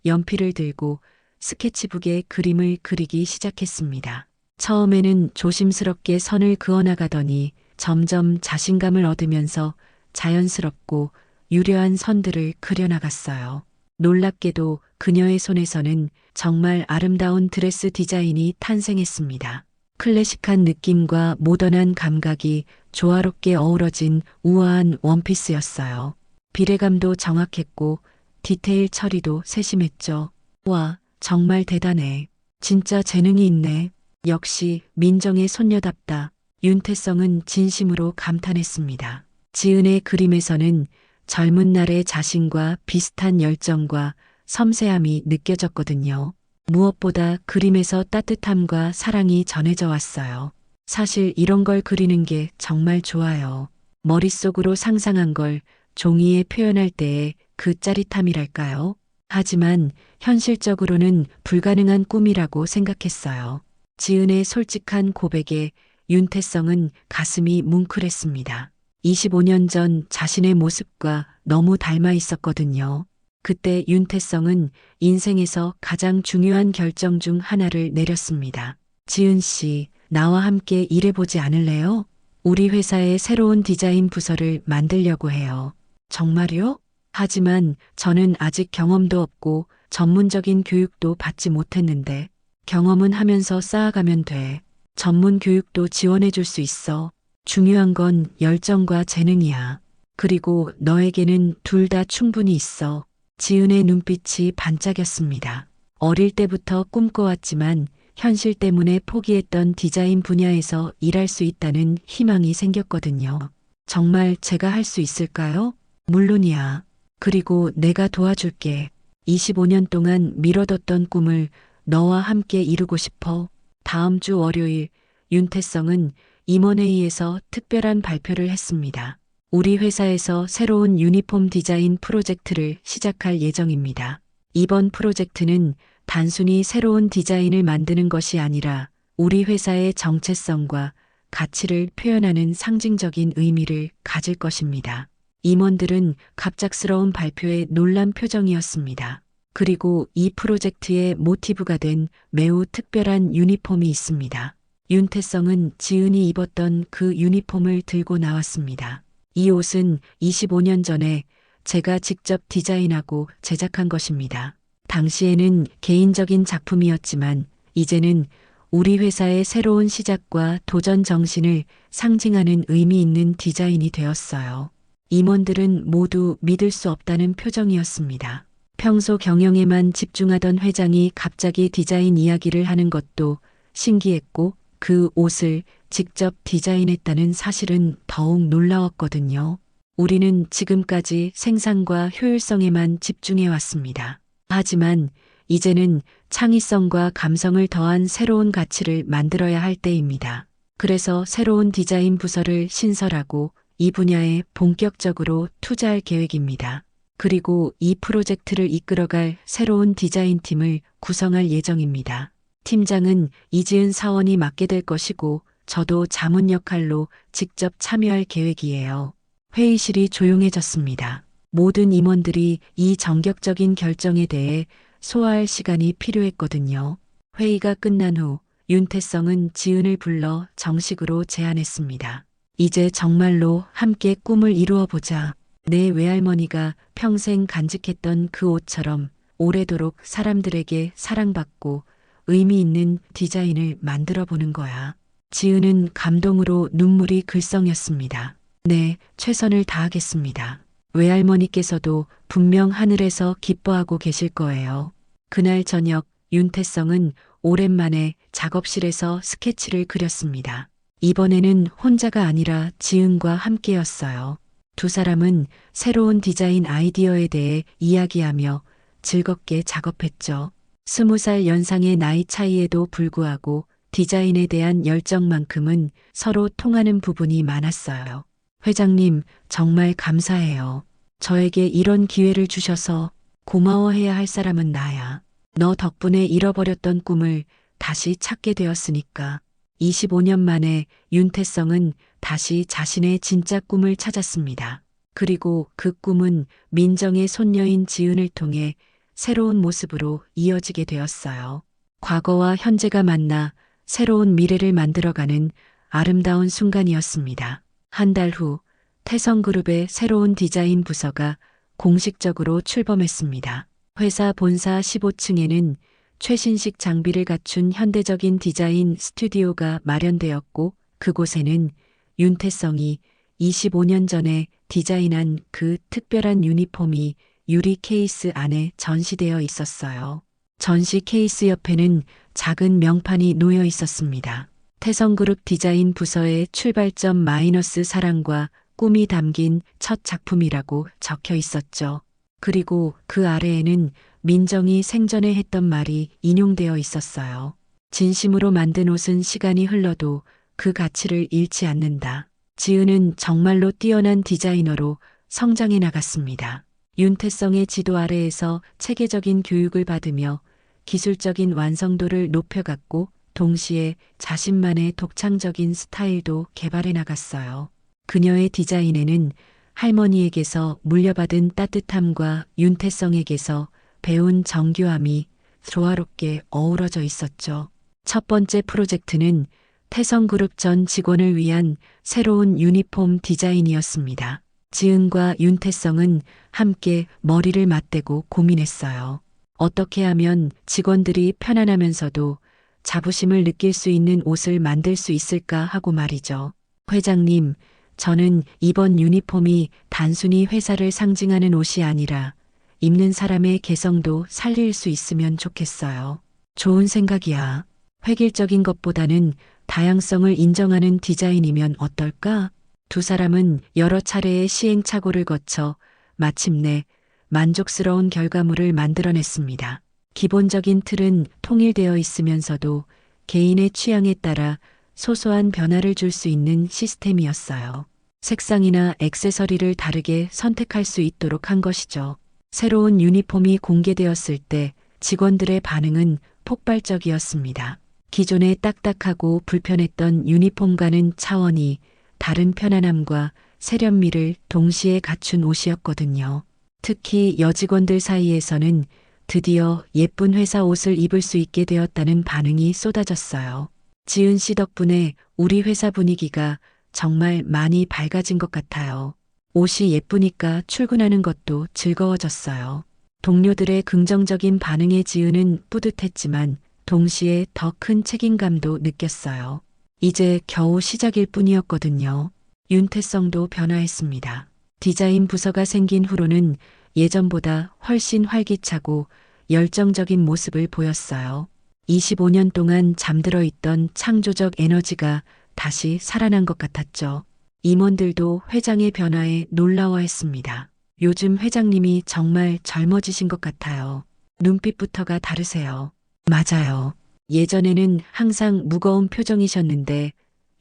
연필을 들고 스케치북에 그림을 그리기 시작했습니다. 처음에는 조심스럽게 선을 그어나가더니 점점 자신감을 얻으면서 자연스럽고 유려한 선들을 그려나갔어요. 놀랍게도 그녀의 손에서는 정말 아름다운 드레스 디자인이 탄생했습니다. 클래식한 느낌과 모던한 감각이 조화롭게 어우러진 우아한 원피스였어요. 비례감도 정확했고 디테일 처리도 세심했죠. 와, 정말 대단해. 진짜 재능이 있네. 역시 민정의 손녀답다. 윤태성은 진심으로 감탄했습니다. 지은의 그림에서는 젊은 날의 자신과 비슷한 열정과 섬세함이 느껴졌거든요. 무엇보다 그림에서 따뜻함과 사랑이 전해져 왔어요. 사실 이런 걸 그리는 게 정말 좋아요. 머릿속으로 상상한 걸 종이에 표현할 때의 그 짜릿함이랄까요? 하지만 현실적으로는 불가능한 꿈이라고 생각했어요. 지은의 솔직한 고백에 윤태성은 가슴이 뭉클했습니다. 25년 전 자신의 모습과 너무 닮아 있었거든요. 그때 윤태성은 인생에서 가장 중요한 결정 중 하나를 내렸습니다. 지은 씨, 나와 함께 일해보지 않을래요? 우리 회사의 새로운 디자인 부서를 만들려고 해요. 정말요? 하지만 저는 아직 경험도 없고 전문적인 교육도 받지 못했는데 경험은 하면서 쌓아가면 돼. 전문 교육도 지원해 줄 수 있어. 중요한 건 열정과 재능이야. 그리고 너에게는 둘 다 충분히 있어. 지은의 눈빛이 반짝였습니다. 어릴 때부터 꿈꿔왔지만 현실 때문에 포기했던 디자인 분야에서 일할 수 있다는 희망이 생겼거든요. 정말 제가 할 수 있을까요? 물론이야. 그리고 내가 도와줄게. 25년 동안 미뤄뒀던 꿈을 너와 함께 이루고 싶어. 다음 주 월요일 윤태성은 임원회의에서 특별한 발표를 했습니다. 우리 회사에서 새로운 유니폼 디자인 프로젝트를 시작할 예정입니다. 이번 프로젝트는 단순히 새로운 디자인을 만드는 것이 아니라 우리 회사의 정체성과 가치를 표현하는 상징적인 의미를 가질 것입니다. 임원들은 갑작스러운 발표에 놀란 표정이었습니다. 그리고 이 프로젝트의 모티브가 된 매우 특별한 유니폼이 있습니다. 윤태성은 지은이 입었던 그 유니폼을 들고 나왔습니다. 이 옷은 25년 전에 제가 직접 디자인하고 제작한 것입니다. 당시에는 개인적인 작품이었지만 이제는 우리 회사의 새로운 시작과 도전 정신을 상징하는 의미 있는 디자인이 되었어요. 임원들은 모두 믿을 수 없다는 표정이었습니다. 평소 경영에만 집중하던 회장이 갑자기 디자인 이야기를 하는 것도 신기했고 그 옷을 직접 디자인했다는 사실은 더욱 놀라웠거든요. 우리는 지금까지 생산과 효율성에만 집중해 왔습니다. 하지만 이제는 창의성과 감성을 더한 새로운 가치를 만들어야 할 때입니다. 그래서 새로운 디자인 부서를 신설하고 이 분야에 본격적으로 투자할 계획입니다. 그리고 이 프로젝트를 이끌어갈 새로운 디자인 팀을 구성할 예정입니다. 팀장은 이지은 사원이 맡게 될 것이고 저도 자문 역할로 직접 참여할 계획이에요. 회의실이 조용해졌습니다. 모든 임원들이 이 정격적인 결정에 대해 소화할 시간이 필요했거든요. 회의가 끝난 후 윤태성은 지은을 불러 정식으로 제안했습니다. 이제 정말로 함께 꿈을 이루어 보자. 내 외할머니가 평생 간직했던 그 옷처럼 오래도록 사람들에게 사랑받고 의미 있는 디자인을 만들어 보는 거야. 지은은 감동으로 눈물이 글썽였습니다. 네, 최선을 다하겠습니다. 외할머니께서도 분명 하늘에서 기뻐하고 계실 거예요. 그날 저녁 윤태성은 오랜만에 작업실에서 스케치를 그렸습니다. 이번에는 혼자가 아니라 지은과 함께였어요. 두 사람은 새로운 디자인 아이디어에 대해 이야기하며 즐겁게 작업했죠. 20살 연상의 나이 차이에도 불구하고 디자인에 대한 열정만큼은 서로 통하는 부분이 많았어요. 회장님, 정말 감사해요. 저에게 이런 기회를 주셔서 고마워해야 할 사람은 나야. 너 덕분에 잃어버렸던 꿈을 다시 찾게 되었으니까. 25년 만에 윤태성은 다시 자신의 진짜 꿈을 찾았습니다. 그리고 그 꿈은 민정의 손녀인 지은을 통해 새로운 모습으로 이어지게 되었어요. 과거와 현재가 만나 새로운 미래를 만들어가는 아름다운 순간이었습니다. 한 달 후 태성그룹의 새로운 디자인 부서가 공식적으로 출범했습니다. 회사 본사 15층에는 최신식 장비를 갖춘 현대적인 디자인 스튜디오가 마련되었고 그곳에는 윤태성이 25년 전에 디자인한 그 특별한 유니폼이 유리 케이스 안에 전시되어 있었어요. 전시 케이스 옆에는 작은 명판이 놓여 있었습니다. 태성그룹 디자인 부서의 출발점 마이너스 사랑과 꿈이 담긴 첫 작품이라고 적혀 있었죠. 그리고 그 아래에는 민정이 생전에 했던 말이 인용되어 있었어요. 진심으로 만든 옷은 시간이 흘러도 그 가치를 잃지 않는다. 지은은 정말로 뛰어난 디자이너로 성장해 나갔습니다. 윤태성의 지도 아래에서 체계적인 교육을 받으며 기술적인 완성도를 높여갔고 동시에 자신만의 독창적인 스타일도 개발해 나갔어요. 그녀의 디자인에는 할머니에게서 물려받은 따뜻함과 윤태성에게서 배운 정교함이 조화롭게 어우러져 있었죠. 첫 번째 프로젝트는 태성그룹 전 직원을 위한 새로운 유니폼 디자인이었습니다. 지은과 윤태성은 함께 머리를 맞대고 고민했어요. 어떻게 하면 직원들이 편안하면서도 자부심을 느낄 수 있는 옷을 만들 수 있을까 하고 말이죠. 회장님, 저는 이번 유니폼이 단순히 회사를 상징하는 옷이 아니라 입는 사람의 개성도 살릴 수 있으면 좋겠어요. 좋은 생각이야. 획일적인 것보다는 다양성을 인정하는 디자인이면 어떨까? 두 사람은 여러 차례의 시행착오를 거쳐 마침내 만족스러운 결과물을 만들어냈습니다. 기본적인 틀은 통일되어 있으면서도 개인의 취향에 따라 소소한 변화를 줄 수 있는 시스템이었어요. 색상이나 액세서리를 다르게 선택할 수 있도록 한 것이죠. 새로운 유니폼이 공개되었을 때 직원들의 반응은 폭발적이었습니다. 기존의 딱딱하고 불편했던 유니폼과는 차원이 다른 편안함과 세련미를 동시에 갖춘 옷이었거든요. 특히 여직원들 사이에서는 드디어 예쁜 회사 옷을 입을 수 있게 되었다는 반응이 쏟아졌어요. 지은 씨 덕분에 우리 회사 분위기가 정말 많이 밝아진 것 같아요. 옷이 예쁘니까 출근하는 것도 즐거워졌어요. 동료들의 긍정적인 반응에 지은은 뿌듯했지만 동시에 더 큰 책임감도 느꼈어요. 이제 겨우 시작일 뿐이었거든요. 윤태성도 변화했습니다. 디자인 부서가 생긴 후로는 예전보다 훨씬 활기차고 열정적인 모습을 보였어요. 25년 동안 잠들어 있던 창조적 에너지가 다시 살아난 것 같았죠. 임원들도 회장의 변화에 놀라워했습니다. 요즘 회장님이 정말 젊어지신 것 같아요. 눈빛부터가 다르세요. 맞아요. 예전에는 항상 무거운 표정이셨는데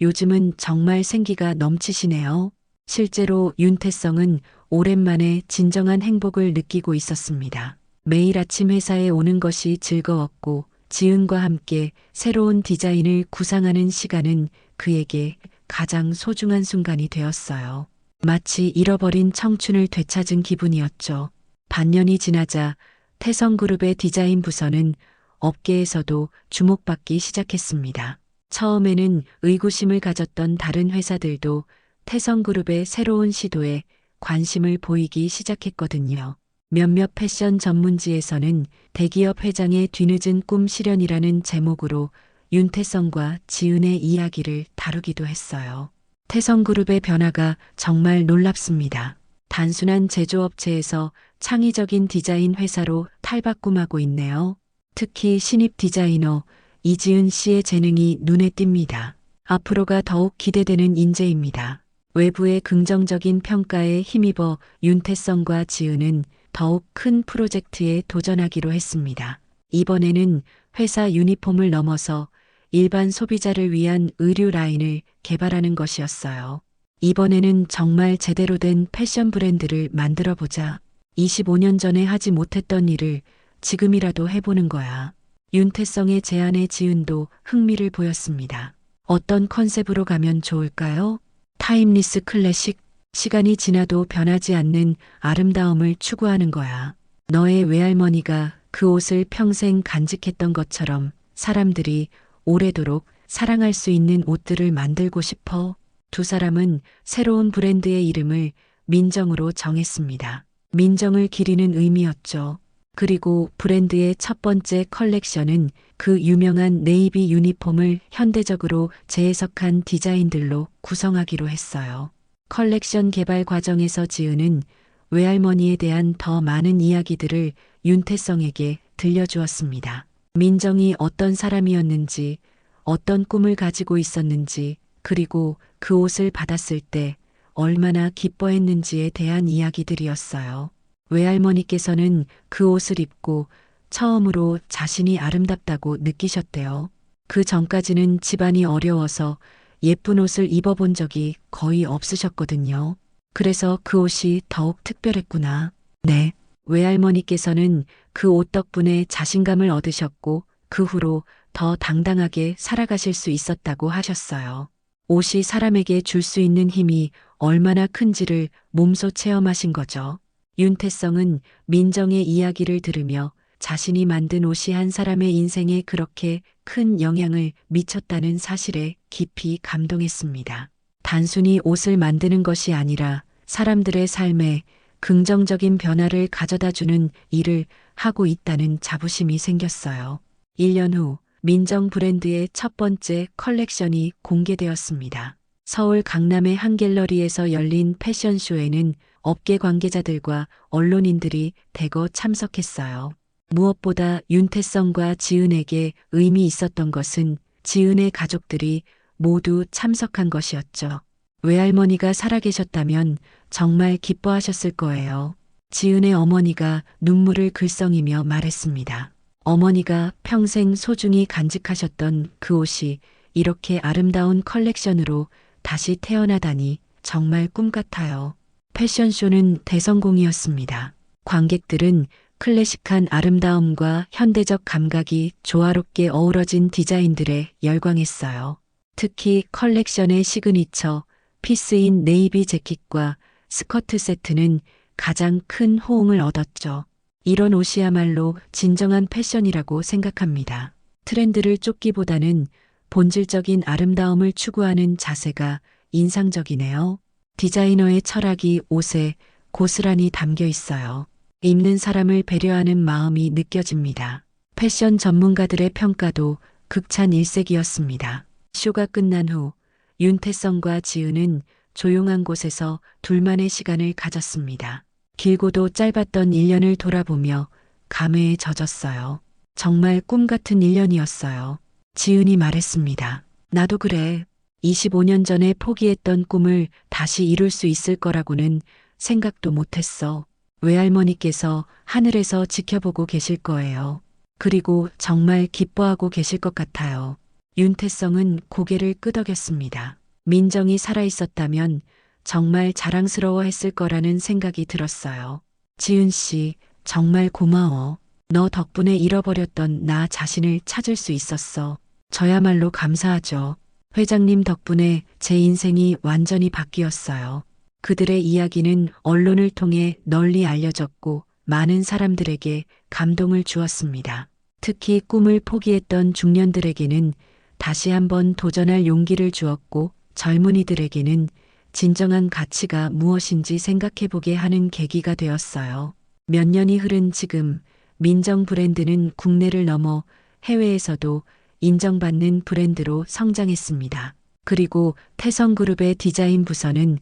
요즘은 정말 생기가 넘치시네요. 실제로 윤태성은 오랜만에 진정한 행복을 느끼고 있었습니다. 매일 아침 회사에 오는 것이 즐거웠고 지은과 함께 새로운 디자인을 구상하는 시간은 그에게 가장 소중한 순간이 되었어요. 마치 잃어버린 청춘을 되찾은 기분이었죠. 반년이 지나자 태성그룹의 디자인 부서는 업계에서도 주목받기 시작했습니다. 처음에는 의구심을 가졌던 다른 회사들도 태성그룹의 새로운 시도에 관심을 보이기 시작했거든요. 몇몇 패션 전문지에서는 대기업 회장의 뒤늦은 꿈 실현이라는 제목으로 윤태성과 지은의 이야기를 다루기도 했어요. 태성그룹의 변화가 정말 놀랍습니다. 단순한 제조업체에서 창의적인 디자인 회사로 탈바꿈하고 있네요. 특히 신입 디자이너 이지은 씨의 재능이 눈에 띕니다. 앞으로가 더욱 기대되는 인재입니다. 외부의 긍정적인 평가에 힘입어 윤태성과 지은은 더욱 큰 프로젝트에 도전하기로 했습니다. 이번에는 회사 유니폼을 넘어서 일반 소비자를 위한 의류 라인을 개발하는 것이었어요. 이번에는 정말 제대로 된 패션 브랜드를 만들어 보자. 25년 전에 하지 못했던 일을 지금이라도 해보는 거야. 윤태성의 제안에 지은도 흥미를 보였습니다. 어떤 컨셉으로 가면 좋을까요? 타임리스 클래식, 시간이 지나도 변하지 않는 아름다움을 추구하는 거야. 너의 외할머니가 그 옷을 평생 간직했던 것처럼 사람들이 오래도록 사랑할 수 있는 옷들을 만들고 싶어. 두 사람은 새로운 브랜드의 이름을 민정으로 정했습니다. 민정을 기리는 의미였죠. 그리고 브랜드의 첫 번째 컬렉션은 그 유명한 네이비 유니폼을 현대적으로 재해석한 디자인들로 구성하기로 했어요. 컬렉션 개발 과정에서 지은은 외할머니에 대한 더 많은 이야기들을 윤태성에게 들려주었습니다. 민정이 어떤 사람이었는지, 어떤 꿈을 가지고 있었는지, 그리고 그 옷을 받았을 때 얼마나 기뻐했는지에 대한 이야기들이었어요. 외할머니께서는 그 옷을 입고 처음으로 자신이 아름답다고 느끼셨대요. 그 전까지는 집안이 어려워서 예쁜 옷을 입어본 적이 거의 없으셨거든요. 그래서 그 옷이 더욱 특별했구나. 네. 외할머니께서는 그 옷 덕분에 자신감을 얻으셨고 그 후로 더 당당하게 살아가실 수 있었다고 하셨어요. 옷이 사람에게 줄 수 있는 힘이 얼마나 큰지를 몸소 체험하신 거죠. 윤태성은 민정의 이야기를 들으며 자신이 만든 옷이 한 사람의 인생에 그렇게 큰 영향을 미쳤다는 사실에 깊이 감동했습니다. 단순히 옷을 만드는 것이 아니라 사람들의 삶에 긍정적인 변화를 가져다주는 일을 하고 있다는 자부심이 생겼어요. 1년 후 민정 브랜드의 첫 번째 컬렉션이 공개되었습니다. 서울 강남의 한 갤러리에서 열린 패션쇼에는 업계 관계자들과 언론인들이 대거 참석했어요. 무엇보다 윤태성과 지은에게 의미 있었던 것은 지은의 가족들이 모두 참석한 것이었죠. 외할머니가 살아계셨다면 정말 기뻐하셨을 거예요. 지은의 어머니가 눈물을 글썽이며 말했습니다. 어머니가 평생 소중히 간직하셨던 그 옷이 이렇게 아름다운 컬렉션으로 다시 태어나다니 정말 꿈 같아요. 패션쇼는 대성공이었습니다. 관객들은 클래식한 아름다움과 현대적 감각이 조화롭게 어우러진 디자인들에 열광했어요. 특히 컬렉션의 시그니처 피스인 네이비 재킷과 스커트 세트는 가장 큰 호응을 얻었죠. 이런 옷이야말로 진정한 패션이라고 생각합니다. 트렌드를 쫓기보다는 본질적인 아름다움을 추구하는 자세가 인상적이네요. 디자이너의 철학이 옷에 고스란히 담겨 있어요. 입는 사람을 배려하는 마음이 느껴집니다. 패션 전문가들의 평가도 극찬일색이었습니다. 쇼가 끝난 후 윤태성과 지은은 조용한 곳에서 둘만의 시간을 가졌습니다. 길고도 짧았던 1년을 돌아보며 감회에 젖었어요. 정말 꿈 같은 1년이었어요. 지은이 말했습니다. 나도 그래. 25년 전에 포기했던 꿈을 다시 이룰 수 있을 거라고는 생각도 못했어. 외할머니께서 하늘에서 지켜보고 계실 거예요. 그리고 정말 기뻐하고 계실 것 같아요. 윤태성은 고개를 끄덕였습니다. 민정이 살아있었다면 정말 자랑스러워했을 거라는 생각이 들었어요. 지은 씨, 정말 고마워. 너 덕분에 잃어버렸던 나 자신을 찾을 수 있었어. 저야말로 감사하죠. 회장님 덕분에 제 인생이 완전히 바뀌었어요. 그들의 이야기는 언론을 통해 널리 알려졌고 많은 사람들에게 감동을 주었습니다. 특히 꿈을 포기했던 중년들에게는 다시 한번 도전할 용기를 주었고 젊은이들에게는 진정한 가치가 무엇인지 생각해보게 하는 계기가 되었어요. 몇 년이 흐른 지금 민정 브랜드는 국내를 넘어 해외에서도 인정받는 브랜드로 성장했습니다. 그리고 태성그룹의 디자인 부서는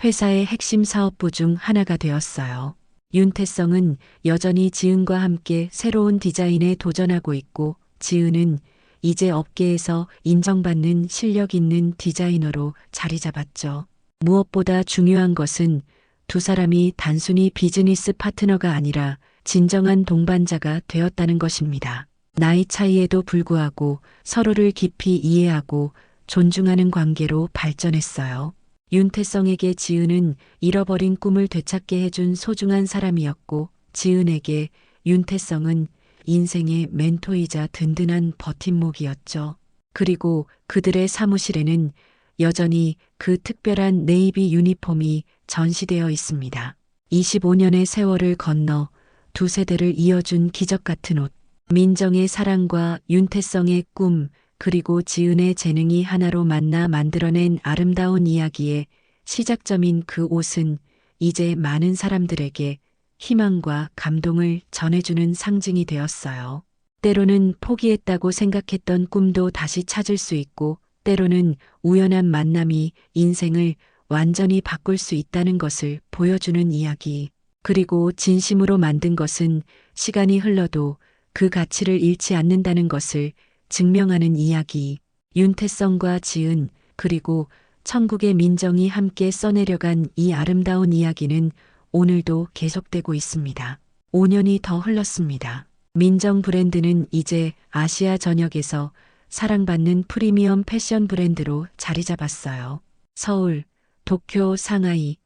회사의 핵심 사업부 중 하나가 되었어요. 윤태성은 여전히 지은과 함께 새로운 디자인에 도전하고 있고 지은은 이제 업계에서 인정받는 실력 있는 디자이너로 자리 잡았죠. 무엇보다 중요한 것은 두 사람이 단순히 비즈니스 파트너가 아니라 진정한 동반자가 되었다는 것입니다. 나이 차이에도 불구하고 서로를 깊이 이해하고 존중하는 관계로 발전했어요. 윤태성에게 지은은 잃어버린 꿈을 되찾게 해준 소중한 사람이었고 지은에게 윤태성은 인생의 멘토이자 든든한 버팀목이었죠. 그리고 그들의 사무실에는 여전히 그 특별한 네이비 유니폼이 전시되어 있습니다. 25년의 세월을 건너 두 세대를 이어준 기적 같은 옷. 민정의 사랑과 윤태성의 꿈, 그리고 지은의 재능이 하나로 만나 만들어낸 아름다운 이야기의 시작점인 그 옷은 이제 많은 사람들에게 희망과 감동을 전해주는 상징이 되었어요. 때로는 포기했다고 생각했던 꿈도 다시 찾을 수 있고, 때로는 우연한 만남이 인생을 완전히 바꿀 수 있다는 것을 보여주는 이야기. 그리고 진심으로 만든 것은 시간이 흘러도 그 가치를 잃지 않는다는 것을 증명하는 이야기. 윤태성과 지은 그리고 천국의 민정이 함께 써내려간 이 아름다운 이야기는 오늘도 계속되고 있습니다. 5년이 더 흘렀습니다. 민정 브랜드는 이제 아시아 전역에서 사랑받는 프리미엄 패션 브랜드로 자리 잡았어요. 서울, 도쿄, 상하이,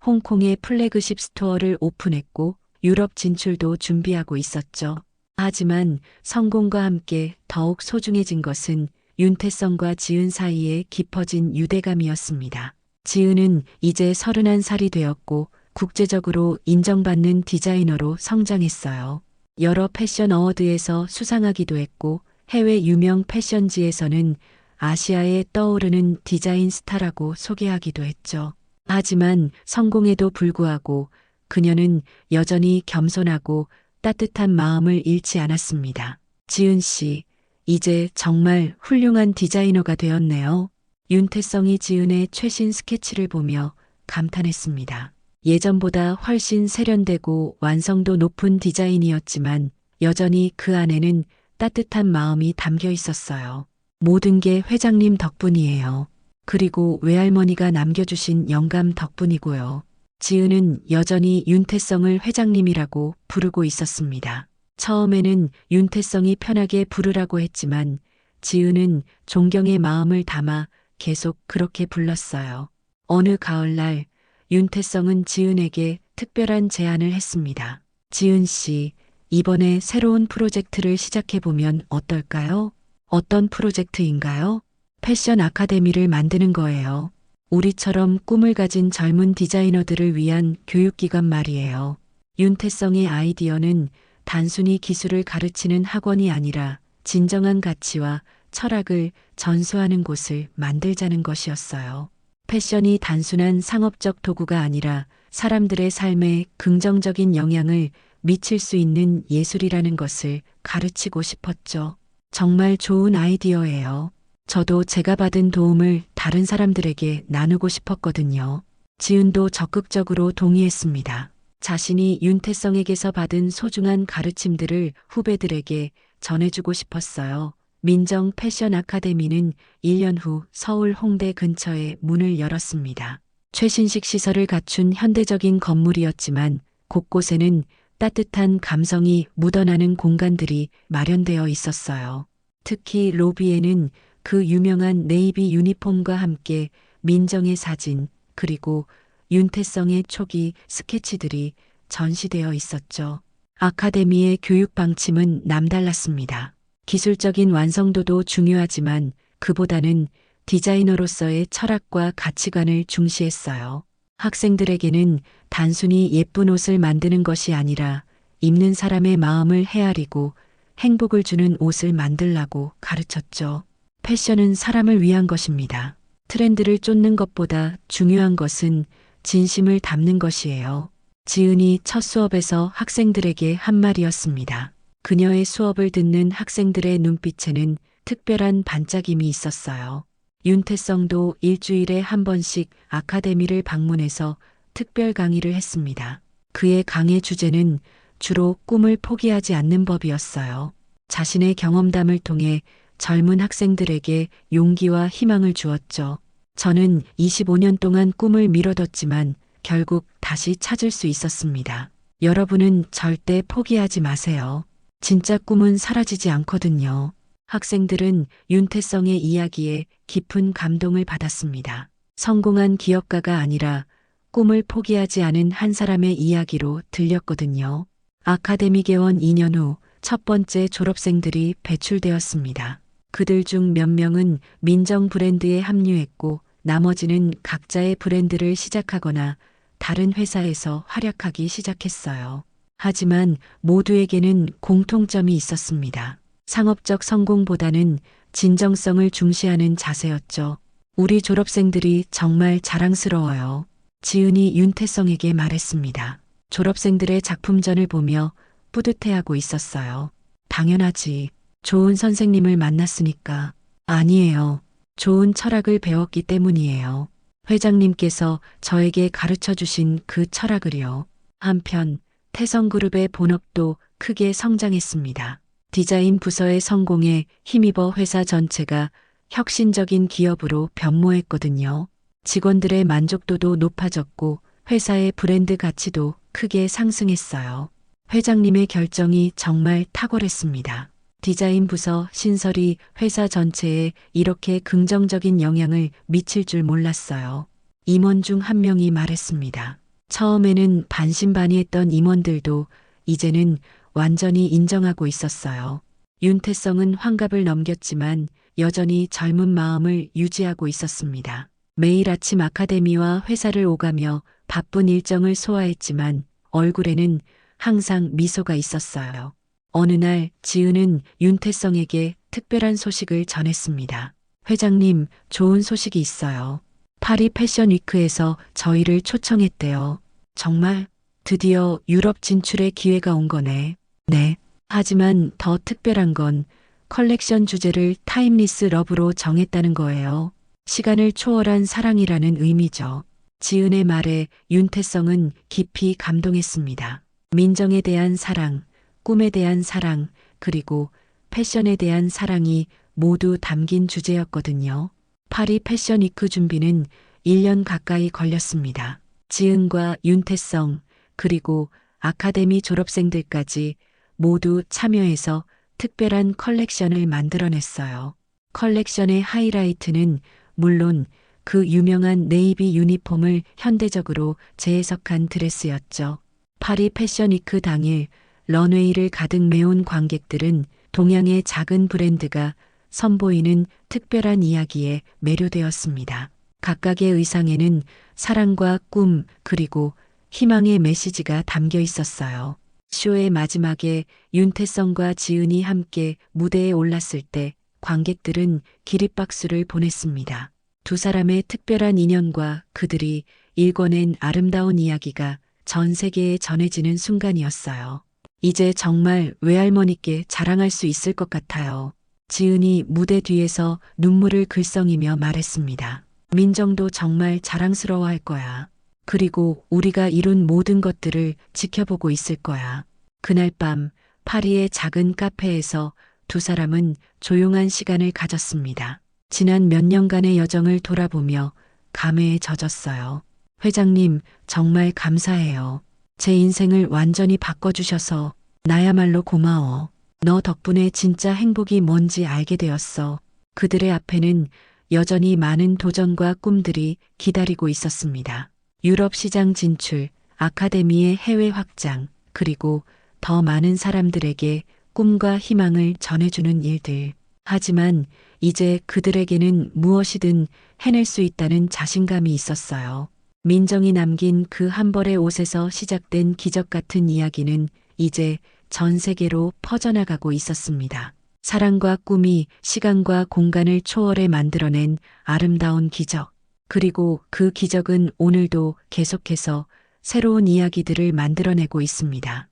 홍콩의 플래그십 스토어를 오픈했고 유럽 진출도 준비하고 있었죠. 하지만 성공과 함께 더욱 소중해진 것은 윤태성과 지은 사이에 깊어진 유대감이었습니다. 지은은 이제 31살이 되었고 국제적으로 인정받는 디자이너로 성장했어요. 여러 패션 어워드에서 수상하기도 했고 해외 유명 패션지에서는 아시아에 떠오르는 디자인 스타라고 소개하기도 했죠. 하지만 성공에도 불구하고 그녀는 여전히 겸손하고 따뜻한 마음을 잃지 않았습니다. 지은 씨, 이제 정말 훌륭한 디자이너가 되었네요. 윤태성이 지은의 최신 스케치를 보며 감탄했습니다. 예전보다 훨씬 세련되고 완성도 높은 디자인이었지만 여전히 그 안에는 따뜻한 마음이 담겨 있었어요. 모든 게 회장님 덕분이에요. 그리고 외할머니가 남겨주신 영감 덕분이고요. 지은은 여전히 윤태성을 회장님이라고 부르고 있었습니다. 처음에는 윤태성이 편하게 부르라고 했지만 지은은 존경의 마음을 담아 계속 그렇게 불렀어요. 어느 가을날 윤태성은 지은에게 특별한 제안을 했습니다. 지은 씨, 이번에 새로운 프로젝트를 시작해보면 어떨까요? 어떤 프로젝트인가요? 패션 아카데미를 만드는 거예요. 우리처럼 꿈을 가진 젊은 디자이너들을 위한 교육기관 말이에요. 윤태성의 아이디어는 단순히 기술을 가르치는 학원이 아니라 진정한 가치와 철학을 전수하는 곳을 만들자는 것이었어요. 패션이 단순한 상업적 도구가 아니라 사람들의 삶에 긍정적인 영향을 미칠 수 있는 예술이라는 것을 가르치고 싶었죠. 정말 좋은 아이디어예요. 저도 제가 받은 도움을 다른 사람들에게 나누고 싶었거든요. 지은도 적극적으로 동의했습니다. 자신이 윤태성에게서 받은 소중한 가르침들을 후배들에게 전해주고 싶었어요. 민정 패션 아카데미는 1년 후 서울 홍대 근처에 문을 열었습니다. 최신식 시설을 갖춘 현대적인 건물이었지만 곳곳에는 따뜻한 감성이 묻어나는 공간들이 마련되어 있었어요. 특히 로비에는 그 유명한 네이비 유니폼과 함께 민정의 사진 그리고 윤태성의 초기 스케치들이 전시되어 있었죠. 아카데미의 교육 방침은 남달랐습니다. 기술적인 완성도도 중요하지만 그보다는 디자이너로서의 철학과 가치관을 중시했어요. 학생들에게는 단순히 예쁜 옷을 만드는 것이 아니라 입는 사람의 마음을 헤아리고 행복을 주는 옷을 만들라고 가르쳤죠. 패션은 사람을 위한 것입니다. 트렌드를 쫓는 것보다 중요한 것은 진심을 담는 것이에요. 지은이 첫 수업에서 학생들에게 한 말이었습니다. 그녀의 수업을 듣는 학생들의 눈빛에는 특별한 반짝임이 있었어요. 윤태성도 일주일에 한 번씩 아카데미를 방문해서 특별 강의를 했습니다. 그의 강의 주제는 주로 꿈을 포기하지 않는 법이었어요. 자신의 경험담을 통해 젊은 학생들에게 용기와 희망을 주었죠. 저는 25년 동안 꿈을 미뤄뒀지만 결국 다시 찾을 수 있었습니다. 여러분은 절대 포기하지 마세요. 진짜 꿈은 사라지지 않거든요. 학생들은 윤태성의 이야기에 깊은 감동을 받았습니다. 성공한 기업가가 아니라 꿈을 포기하지 않은 한 사람의 이야기로 들렸거든요. 아카데미 개원 2년 후 첫 번째 졸업생들이 배출되었습니다. 그들 중 몇 명은 민정 브랜드에 합류했고 나머지는 각자의 브랜드를 시작하거나 다른 회사에서 활약하기 시작했어요. 하지만 모두에게는 공통점이 있었습니다. 상업적 성공보다는 진정성을 중시하는 자세였죠. 우리 졸업생들이 정말 자랑스러워요. 지은이 윤태성에게 말했습니다. 졸업생들의 작품전을 보며 뿌듯해하고 있었어요. 당연하지. 좋은 선생님을 만났으니까. 아니에요. 좋은 철학을 배웠기 때문이에요. 회장님께서 저에게 가르쳐 주신 그 철학을요. 한편 태성그룹의 본업도 크게 성장했습니다. 디자인 부서의 성공에 힘입어 회사 전체가 혁신적인 기업으로 변모했거든요. 직원들의 만족도도 높아졌고 회사의 브랜드 가치도 크게 상승했어요. 회장님의 결정이 정말 탁월했습니다. 디자인 부서 신설이 회사 전체에 이렇게 긍정적인 영향을 미칠 줄 몰랐어요. 임원 중 한 명이 말했습니다. 처음에는 반신반의했던 임원들도 이제는 완전히 인정하고 있었어요. 윤태성은 환갑을 넘겼지만 여전히 젊은 마음을 유지하고 있었습니다. 매일 아침 아카데미와 회사를 오가며 바쁜 일정을 소화했지만 얼굴에는 항상 미소가 있었어요. 어느 날 지은은 윤태성에게 특별한 소식을 전했습니다. 회장님, 좋은 소식이 있어요. 파리 패션 위크에서 저희를 초청했대요. 정말? 드디어 유럽 진출의 기회가 온 거네. 네. 하지만 더 특별한 건 컬렉션 주제를 타임리스 러브로 정했다는 거예요. 시간을 초월한 사랑이라는 의미죠. 지은의 말에 윤태성은 깊이 감동했습니다. 민정에 대한 사랑, 꿈에 대한 사랑, 그리고 패션에 대한 사랑이 모두 담긴 주제였거든요. 파리 패션 위크 준비는 1년 가까이 걸렸습니다. 지은과 윤태성, 그리고 아카데미 졸업생들까지 모두 참여해서 특별한 컬렉션을 만들어냈어요. 컬렉션의 하이라이트는 물론 그 유명한 네이비 유니폼을 현대적으로 재해석한 드레스였죠. 파리 패션 위크 당일 런웨이를 가득 메운 관객들은 동양의 작은 브랜드가 선보이는 특별한 이야기에 매료되었습니다. 각각의 의상에는 사랑과 꿈 그리고 희망의 메시지가 담겨 있었어요. 쇼의 마지막에 윤태성과 지은이 함께 무대에 올랐을 때 관객들은 기립박수를 보냈습니다. 두 사람의 특별한 인연과 그들이 일궈낸 아름다운 이야기가 전 세계에 전해지는 순간이었어요. 이제 정말 외할머니께 자랑할 수 있을 것 같아요. 지은이 무대 뒤에서 눈물을 글썽이며 말했습니다. 민정도 정말 자랑스러워할 거야. 그리고 우리가 이룬 모든 것들을 지켜보고 있을 거야. 그날 밤 파리의 작은 카페에서 두 사람은 조용한 시간을 가졌습니다. 지난 몇 년간의 여정을 돌아보며 감회에 젖었어요. 회장님, 정말 감사해요. 제 인생을 완전히 바꿔주셔서 나야말로 고마워. 너 덕분에 진짜 행복이 뭔지 알게 되었어. 그들의 앞에는 여전히 많은 도전과 꿈들이 기다리고 있었습니다. 유럽 시장 진출, 아카데미의 해외 확장, 그리고 더 많은 사람들에게 꿈과 희망을 전해주는 일들. 하지만 이제 그들에게는 무엇이든 해낼 수 있다는 자신감이 있었어요. 민정이 남긴 그 한 벌의 옷에서 시작된 기적 같은 이야기는 이제 전 세계로 퍼져나가고 있었습니다. 사랑과 꿈이 시간과 공간을 초월해 만들어낸 아름다운 기적. 그리고 그 기적은 오늘도 계속해서 새로운 이야기들을 만들어내고 있습니다.